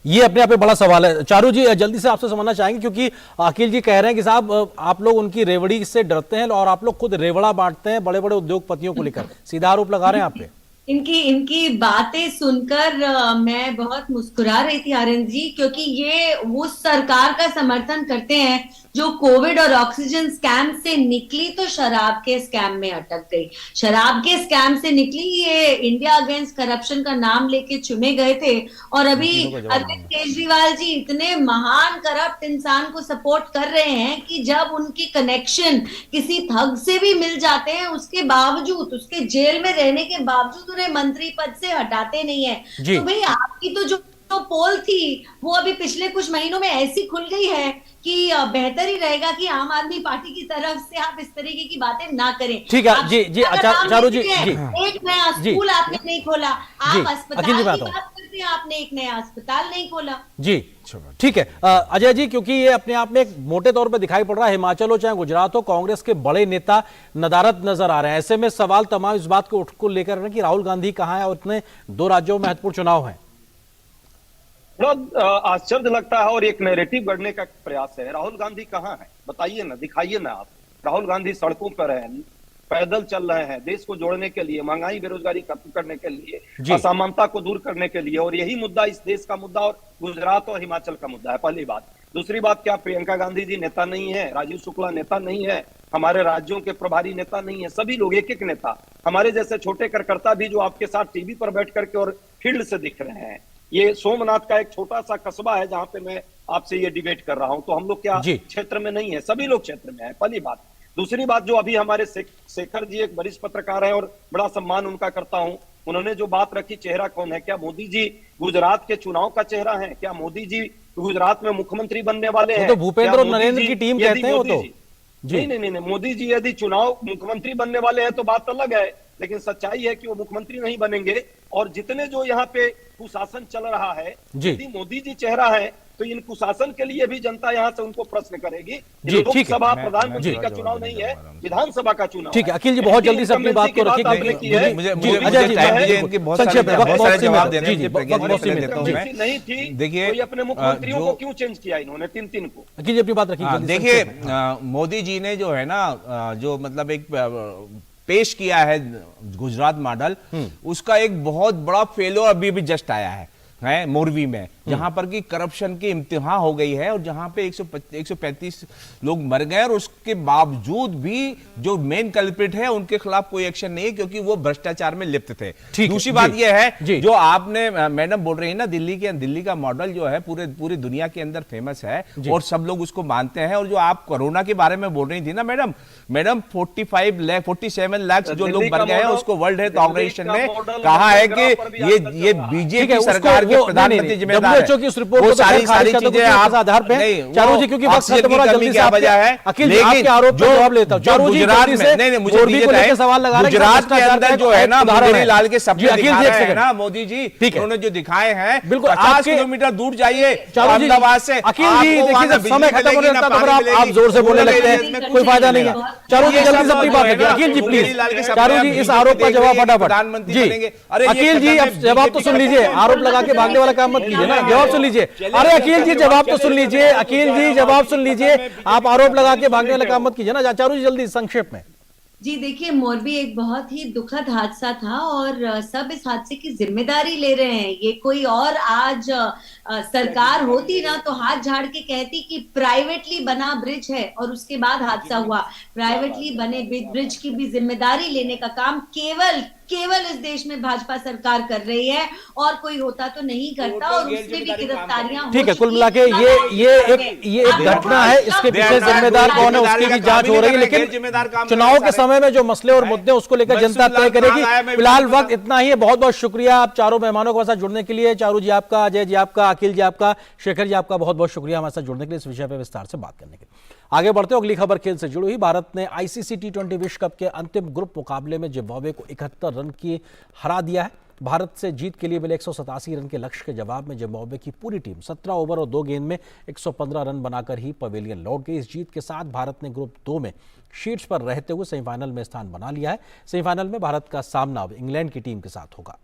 ये अपने आप में बड़ा सवाल है। चारू जी जल्दी से आपसे समझना चाहेंगे, क्योंकि अखिल जी कह रहे हैं कि साहब आप लोग उनकी रेवड़ी से डरते हैं और आप लोग खुद रेवड़ा बांटते हैं बड़े बड़े उद्योगपतियों को लेकर, सीधा आरोप लगा रहे हैं आप पे। इनकी बातें सुनकर मैं बहुत मुस्कुरा रही थी आनंद जी, क्योंकि ये उस सरकार का समर्थन करते हैं जो कोविड और ऑक्सीजन स्कैम से निकली तो शराब के स्कैम में अटक गई। शराब के स्कैम से निकली, ये इंडिया अगेंस्ट करप्शन का नाम लेके चुने गए थे और अभी अरविंद केजरीवाल जी इतने महान करप्ट इंसान को सपोर्ट कर रहे हैं कि जब उनकी कनेक्शन किसी ठग से भी मिल जाते हैं, उसके बावजूद, उसके जेल में रहने के बावजूद उन्हें मंत्री पद से हटाते नहीं है। तो भाई आपकी तो जो पोल थी वो अभी पिछले कुछ महीनों में ऐसी खुल गई है कि बेहतर ही रहेगा कि आम आदमी पार्टी की तरफ से आप इस तरीके की बातें ना करें। ठीक है जी जी, चारू जी जी, एक नया स्कूल आपने नहीं खोला, आप अस्पताल की बात करते हैं, आपने एक नया अस्पताल नहीं खोला जी। ठीक है अजय जी, क्योंकि ये अपने आप में एक मोटे तौर पर दिखाई पड़ रहा है, हिमाचल हो चाहे गुजरात हो, कांग्रेस के बड़े नेता नदारद नजर आ रहे हैं। ऐसे में सवाल तमाम इस बात को लेकर कि राहुल गांधी कहां है और इतने 2 राज्यों में महत्वपूर्ण चुनाव है। थोड़ा आश्चर्य लगता है और एक नैरेटिव गढ़ने का प्रयास है। राहुल गांधी कहाँ है, बताइए ना, दिखाइए ना आप। राहुल गांधी सड़कों पर है, पैदल चल रहे हैं देश को जोड़ने के लिए, महंगाई बेरोजगारी खत्म करने के लिए, असमानता को दूर करने के लिए, और यही मुद्दा इस देश का मुद्दा और गुजरात और हिमाचल का मुद्दा है। पहली बात। दूसरी बात, क्या प्रियंका गांधी जी नेता नहीं है, राजीव शुक्ला नेता नहीं है, हमारे राज्यों के प्रभारी नेता नहीं है? सभी लोग एक एक नेता, हमारे जैसे छोटे कार्यकर्ता भी जो आपके साथ टीवी पर बैठ करके और फील्ड से दिख रहे हैं। ये सोमनाथ का एक छोटा सा कस्बा है जहां पे मैं आपसे ये डिबेट कर रहा हूं, तो हम लोग क्या क्षेत्र में नहीं है? सभी लोग क्षेत्र में है, पहली बात। दूसरी बात, जो अभी हमारे शेखर जी एक वरिष्ठ पत्रकार हैं और बड़ा सम्मान उनका करता हूं, उन्होंने जो बात रखी, चेहरा कौन है? क्या मोदी जी गुजरात के चुनाव का चेहरा है? क्या मोदी जी गुजरात में मुख्यमंत्री बनने वाले हैं? तो भूपेंद्र और नरेंद्र की टीम कहते हैं वो तो नहीं, मोदी जी यदि चुनाव मुख्यमंत्री बनने वाले हैं तो बात अलग है, लेकिन सच्चाई है कि वो मुख्यमंत्री नहीं बनेंगे। और जितने जो यहाँ पे कुशासन चल रहा है, यदि मोदी जी चेहरा है तो इन कुशासन के लिए भी जनता यहाँ से उनको प्रश्न करेगी। लोकसभा प्रधानमंत्री का चुनाव नहीं है, विधानसभा का चुनाव। ठीक है अखिल जी, बहुत जल्दी से अपनी बात को रखिए। नहीं थी, देखिए अपने मुख्यमंत्रियों को क्यों चेंज किया इन्होंने तीन को? अखिल जी अपनी बात रखिए। देखिए मोदी जी ने जो है ना, जो मतलब एक पेश किया है गुजरात मॉडल, उसका एक बहुत बड़ा फेलो अभी भी जस्ट आया है मोरवी में, जहां पर की करप्शन की इम्तिहान हो गई है और जहां पे 135 लोग मर गए और उसके बावजूद भी जो मेन कल्प्रिट है उनके खिलाफ कोई एक्शन नहीं है, क्योंकि वो भ्रष्टाचार में लिप्त थे। दूसरी बात यह है, जो आपने मैडम बोल रही है ना, दिल्ली का मॉडल जो है पूरी दुनिया के अंदर फेमस है और सब लोग उसको मानते हैं। और जो आप कोरोना के बारे में बोल रही थी ना मैडम, 47 लाख जो लोग मर गए हैं, उसको वर्ल्ड हेल्थ ऑर्गेनाइजेशन ने कहा है कि ये बीजेपी सरकार प्रधानमंत्री जिम्मेदार है। की उस रिपोर्ट को सारी चीजें आप आधार पे चारू जी, क्योंकि वक्त खत्म हो रहा है, जल्दी से वजह है। अखिल जी आपके आरोप का जवाब लेता हूं। चारू जी गुजरात में नहीं मुझे दीजिए सवाल लगा रहे हैं, गुजरात के अंदर जो है ना मोदी लाल के सपने दिखा रहे हैं ना मोदी जी, उन्होंने जो दिखाए हैं, बिल्कुल 50 किलोमीटर दूर जाइए अहमदाबाद से। अखिल जी देखिए, जब समय खत्म होने लगता है तो आप जोर से बोलने लगते हैं, कोई फायदा नहीं है। चारू जी जल्दी से अपनी बात रखिए। अखिल जी प्लीज, चारू जी इस आरोप का जवाब फटाफट जी। अखिल जी अब जवाब तो सुन लीजिए, आरोप लगा के भागने वाला काम मत कीजिए ना, जवाब सुन लीजिए। अरे अखिल जी जवाब तो सुन लीजिए, अखिल जी जवाब सुन लीजिए, आप आरोप लगा के भागने वाला काम मत कीजिए ना। चारू जी जल्दी संक्षेप में। जी देखिए, मोरबी एक बहुत ही दुखद हादसा था और सब इस हादसे की जिम्मेदारी ले रहे हैं। ये कोई और आज सरकार होती ना तो हाथ झाड़ के कहती कि प्राइवेटली बना ब्रिज है और उसके बाद हादसा हुआ। प्राइवेटली बने ब्रिज की भी जिम्मेदारी लेने का काम केवल इस देश में भाजपा सरकार कर रही है और कोई होता तो नहीं करता, और उसमें भी गिरफ्तारियां। ठीक है, कुल मिला के ये एक घटना है, इसके पीछे जिम्मेदार कौन है उसकी भी जांच हो रही है, लेकिन चुनाव के समय में जो मसले और मुद्दे उसको लेकर जनता तय करेगी। फिलहाल वक्त इतना ही है। बहुत बहुत शुक्रिया आप चारों मेहमानों के साथ जुड़ने के लिए। चारू जी आपका, अजय जी आपका, अखिल जी आपका, शेखर जी आपका बहुत बहुत शुक्रिया हमारे साथ जुड़ने के लिए, इस विषय पर विस्तार से बात करने के लिए। आगे बढ़ते हो, अगली खबर खेल से जुड़ी हुई। भारत ने आईसीसी T20 विश्व कप के अंतिम ग्रुप मुकाबले में जिम्बाब्वे को 71 रन की हरा दिया है। भारत से जीत के लिए मिले 187 रन के लक्ष्य के जवाब में जिम्बाब्वे की पूरी टीम 17 ओवर और 2 गेंद में 115 रन बनाकर ही पवेलियन लौट गई। इस जीत के साथ भारत ने ग्रुप 2 में शीर्ष पर रहते हुए सेमीफाइनल में स्थान बना लिया है। सेमीफाइनल में भारत का सामना अब इंग्लैंड की टीम के साथ होगा।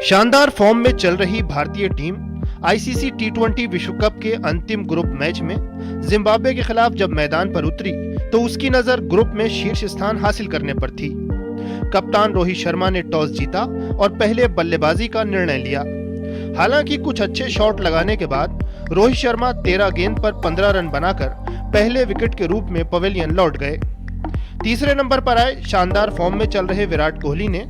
शानदार फॉर्म में चल रही भारतीय टीम आईसीसी T20 विश्व कप के अंतिम ग्रुप मैच में जिम्बाब्वे के खिलाफ जब मैदान पर उतरी तो उसकी नजर ग्रुप में शीर्ष स्थान हासिल करने पर थी। कप्तान रोहित शर्मा ने टॉस जीता और पहले बल्लेबाजी का निर्णय लिया। हालांकि कुछ अच्छे शॉट लगाने के बाद रोहित शर्मा 13 गेंद पर 15 रन बनाकर पहले विकेट के रूप में पवेलियन लौट गए। तीसरे नंबर पर आए शानदार फॉर्म में चल रहे विराट कोहली ने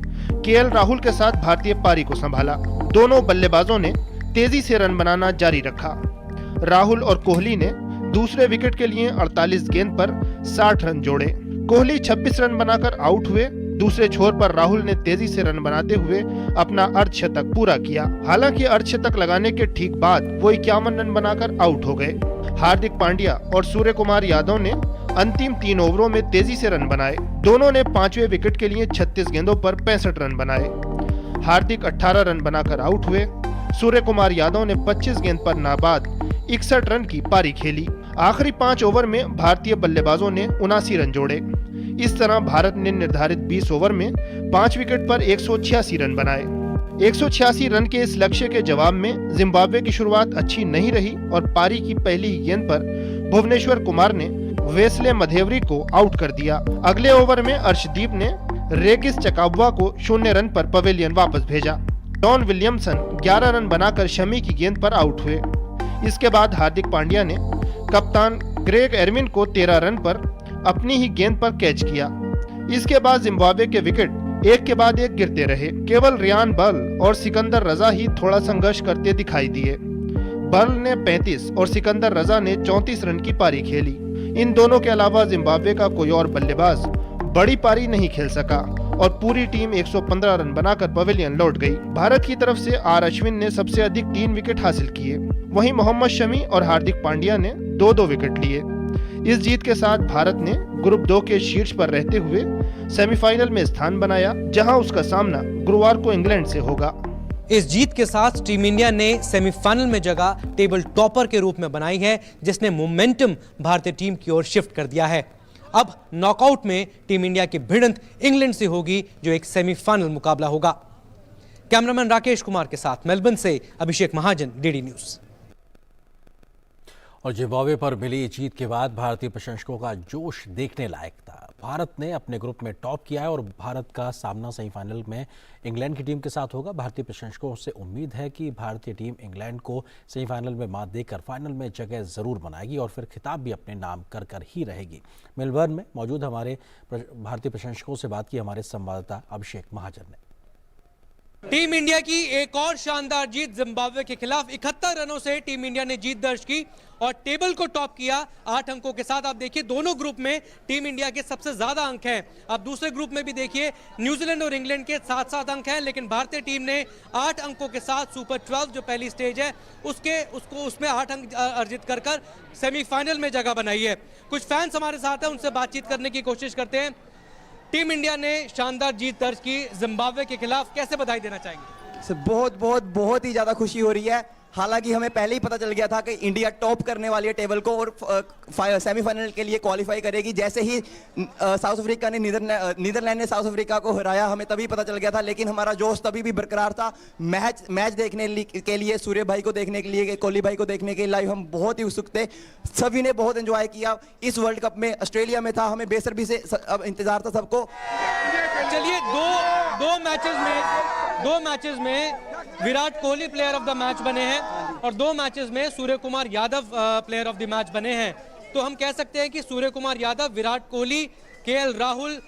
केएल राहुल के साथ भारतीय पारी को संभाला। दोनों बल्लेबाजों ने तेजी से रन बनाना जारी रखा। राहुल और कोहली ने दूसरे विकेट के लिए 48 गेंद पर 60 रन जोड़े। कोहली 26 रन बनाकर आउट हुए। दूसरे छोर पर राहुल ने तेजी से रन बनाते हुए अपना अर्धशतक पूरा किया। हालांकि अर्धशतक लगाने के ठीक बाद वो 51 रन बनाकर आउट हो गए। हार्दिक पांड्या और सूर्य कुमार यादव ने अंतिम 3 ओवरों में तेजी से रन बनाए। दोनों ने 5वें विकेट के लिए 36 गेंदों पर 65 रन बनाए। हार्दिक 18 रन बनाकर आउट हुए। सूर्य कुमार यादव ने 25 गेंद पर नाबाद 61 रन की पारी खेली। आखिरी 5 ओवर में भारतीय बल्लेबाजों ने 79 रन जोड़े। इस तरह भारत ने निर्धारित 20 ओवर में 5 विकेट पर 186 रन बनाए। 186 रन के इस लक्ष्य के जवाब में जिम्बाब्वे की शुरुआत अच्छी नहीं रही और पारी की पहली गेंद पर भुवनेश्वर कुमार ने वेस्ले मधेवरी को आउट कर दिया। अगले ओवर में अर्शदीप ने रेगिस चकाबुआ को 0 रन पर पवेलियन वापस भेजा। डॉन विलियमसन 11 रन बनाकर शमी की गेंद पर आउट हुए। इसके बाद हार्दिक पांड्या ने कप्तान ग्रेग एर्विन को 13 रन पर अपनी ही गेंद पर कैच किया। इसके बाद जिम्बाब्वे के विकेट एक के बाद एक गिरते रहे। केवल रियान बर्ल और सिकंदर रजा ही थोड़ा संघर्ष करते दिखाई दिए। बर्ल ने 35 और सिकंदर रजा ने 34 रन की पारी खेली। इन दोनों के अलावा जिम्बाब्वे का कोई और बल्लेबाज बड़ी पारी नहीं खेल सका और पूरी टीम 115 रन बनाकर पवेलियन लौट गई। भारत की तरफ से आर अश्विन ने सबसे अधिक 3 विकेट हासिल किए, वहीं मोहम्मद शमी और हार्दिक पांड्या ने 2-2 विकेट लिए। इस जीत के साथ भारत ने ग्रुप 2 के शीर्ष पर रहते हुए सेमीफाइनल में स्थान बनाया, जहां उसका सामना गुरुवार को इंग्लैंड से होगा। इस जीत के साथ टीम इंडिया ने सेमीफाइनल में जगह टेबल टॉपर के रूप में बनाई है, जिसने मोमेंटम भारतीय टीम की ओर शिफ्ट कर दिया है। अब नॉकआउट में टीम इंडिया की भिड़ंत इंग्लैंड से होगी, जो एक सेमीफाइनल मुकाबला होगा। कैमरामैन राकेश कुमार के साथ मेलबर्न से अभिषेक महाजन, डीडी न्यूज। और जिम्बाब्वे पर मिली जीत के बाद भारतीय प्रशंसकों का जोश देखने लायक था। भारत ने अपने ग्रुप में टॉप किया है और भारत का सामना सेमीफाइनल में इंग्लैंड की टीम के साथ होगा। भारतीय प्रशंसकों से उम्मीद है कि भारतीय टीम इंग्लैंड को सेमीफाइनल में मात देकर फाइनल में जगह जरूर बनाएगी और फिर खिताब भी अपने नाम कर ही रहेगी। मेलबर्न में मौजूद हमारे भारतीय प्रशंसकों से बात की हमारे संवाददाता अभिषेक महाजन ने। टीम इंडिया की एक और शानदार जीत जिम्बाब्वे के खिलाफ। 71 रनों से टीम इंडिया ने जीत दर्ज की और टेबल को टॉप किया 8 अंकों के साथ। आप देखिए दोनों ग्रुप में टीम इंडिया के सबसे ज्यादा अंक हैं। आप दूसरे ग्रुप में भी देखिए न्यूजीलैंड और इंग्लैंड के 7-7 अंक हैं, लेकिन भारतीय टीम ने 8 अंकों के साथ सुपर 12 जो पहली स्टेज है उसमें 8 अंक अर्जित कर सेमीफाइनल में जगह बनाई है। कुछ फैंस हमारे साथ हैं, उनसे बातचीत करने की कोशिश करते हैं। टीम इंडिया ने शानदार जीत दर्ज की जिम्बाब्वे के खिलाफ, कैसे बधाई देना चाहेंगे? बहुत ही ज्यादा खुशी हो रही है। हालांकि हमें पहले ही पता चल गया था कि इंडिया टॉप करने वाली है टेबल को और सेमीफाइनल के लिए क्वालिफाई करेगी। जैसे ही साउथ अफ्रीका ने नीदरलैंड ने साउथ अफ्रीका को हराया, हमें तभी पता चल गया था, लेकिन हमारा जोश तभी भी बरकरार था। मैच देखने के लिए, सूर्य भाई को देखने के लिए, कोहली भाई को देखने के लिए लाइव हम बहुत ही उत्सुक थे। सभी ने बहुत एंजॉय किया। इस वर्ल्ड कप में ऑस्ट्रेलिया में था, हमें बेसब्री से अब इंतजार था सबको। चलिए दो मैचेस में Virat Kohli player of the match बने हैं और 2 मैचेस में Surya Kumar Yadav player of the match बने हैं। तो हम कह सकते हैं कि सूर्य कुमार यादव, विराट कोहली, केएल राहुल,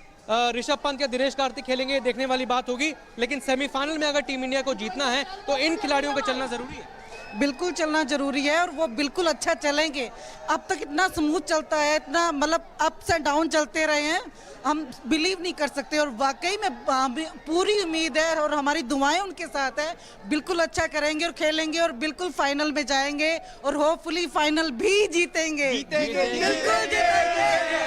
ऋषभ पंत या दिनेश कार्तिक खेलेंगे, देखने वाली बात होगी। लेकिन सेमीफाइनल में अगर टीम इंडिया को जीतना है तो इन खिलाड़ियों का चलना जरूरी है। बिल्कुल चलना जरूरी है और वो बिल्कुल अच्छा चलेंगे। अब तक इतना स्मूथ चलता है, इतना मतलब अप्स एंड डाउन चलते रहे हैं, हम बिलीव नहीं कर सकते। और वाकई में पूरी उम्मीद है और हमारी दुआएं उनके साथ है। बिल्कुल अच्छा करेंगे और खेलेंगे और बिल्कुल फाइनल में जाएंगे और होपफुली फाइनल भी जीतेंगे। बिल्कुल जीतेंगे।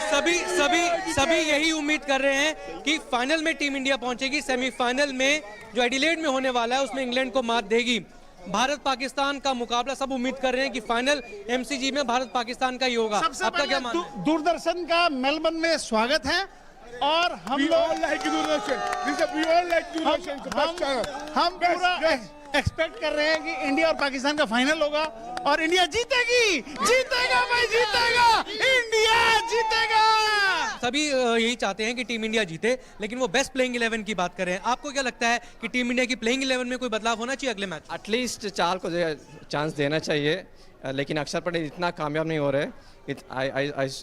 सभी यही उम्मीद कर रहे हैं कि फाइनल में टीम इंडिया पहुंचेगी। सेमीफाइनल में जो एडिलेड में होने वाला है उसमें इंग्लैंड को मात देगी। भारत पाकिस्तान का मुकाबला सब उम्मीद कर रहे हैं कि फाइनल एमसीजी में भारत पाकिस्तान का ही होगा। आपका क्या मानना है? दूरदर्शन का मेलबर्न में स्वागत है और हम पूरा एक्सपेक्ट कर रहे हैं कि इंडिया और पाकिस्तान का फाइनल होगा और इंडिया जीतेगा भाई, जीतेगा, इंडिया जीतेगा। सभी यही चाहते हैं कि टीम इंडिया जीते, लेकिन वो बेस्ट प्लेइंग 11 की बात कर रहे हैं। आपको क्या लगता है कि टीम इंडिया की प्लेइंग 11 में कोई बदलाव होना चाहिए अगले मैच? एटलीस्ट चाहल को चांस देना चाहिए, लेकिन अक्षर पटेल इतना कामयाब नहीं हो रहे।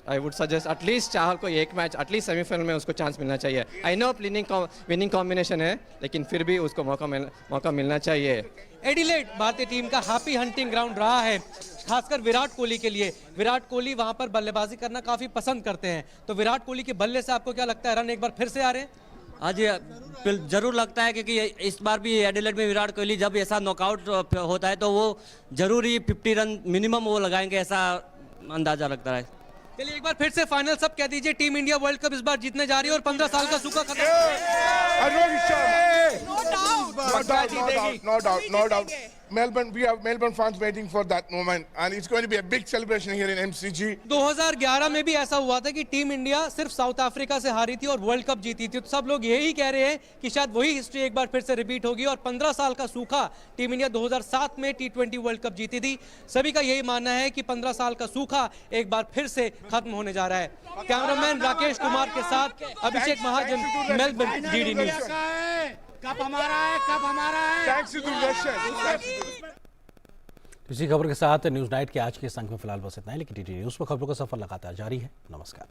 आई वुड सजेस्ट एटलीस्ट चाहल को एक मैच एटलीस्ट सेमीफाइनल में उसको चांस मिलना चाहिए। आई नो विनिंग कॉम्बिनेशन है, लेकिन फिर भी उसको मौका मिलना चाहिए। एडिलेड भारतीय टीम का हैप्पी हंटिंग ग्राउंड रहा है, खासकर विराट कोहली के लिए। विराट कोहली वहां पर बल्लेबाजी करना काफी पसंद करते हैं, तो विराट कोहली के बल्ले से आपको क्या लगता है, रन एक बार फिर से आ रहे हैं? हाँ जी, जरूर लगता है, क्योंकि इस बार भी एडिलेड में विराट कोहली जब ऐसा नॉकआउट होता है तो वो जरूर ही 50 रन मिनिमम वो लगाएंगे, ऐसा अंदाजा लगता है। चलिए एक बार फिर से फाइनल सब कह दीजिए। टीम इंडिया वर्ल्ड कप इस बार जीतने जा रही है और 15 साल का सूखा खत्म। No doubt. We have Melbourne fans waiting for that moment, and it's going to be a big celebration here in MCG. 2011 में भी ऐसा हुआ था कि टीम इंडिया सिर्फ साउथ अफ्रीका से हारी थी और वर्ल्ड कप जीती थी, तो सब लोग यही कह रहे हैं कि शायद वही हिस्ट्री एक बार फिर से रिपीट होगी। और 15 साल का सूखा, टीम इंडिया 2007 में T20 वर्ल्ड कप जीती थी। सभी का यही मानना है कि 15 साल का सूखा एक बार फिर से खत्म होने जा रहा है। कैमरामैन राकेश कुमार के साथ अभिषेक महाजन, मेलबर्न, डीडी न्यूज। कप हमारा है, कप हमारा है। Thanks to the Russians. इसी खबर के साथ न्यूज़ नाइट के आज के इस अंक में फिलहाल बस इतना ही, लेकिन टीटी न्यूज़ पर खबरों का सफर लगातार जारी है। नमस्कार।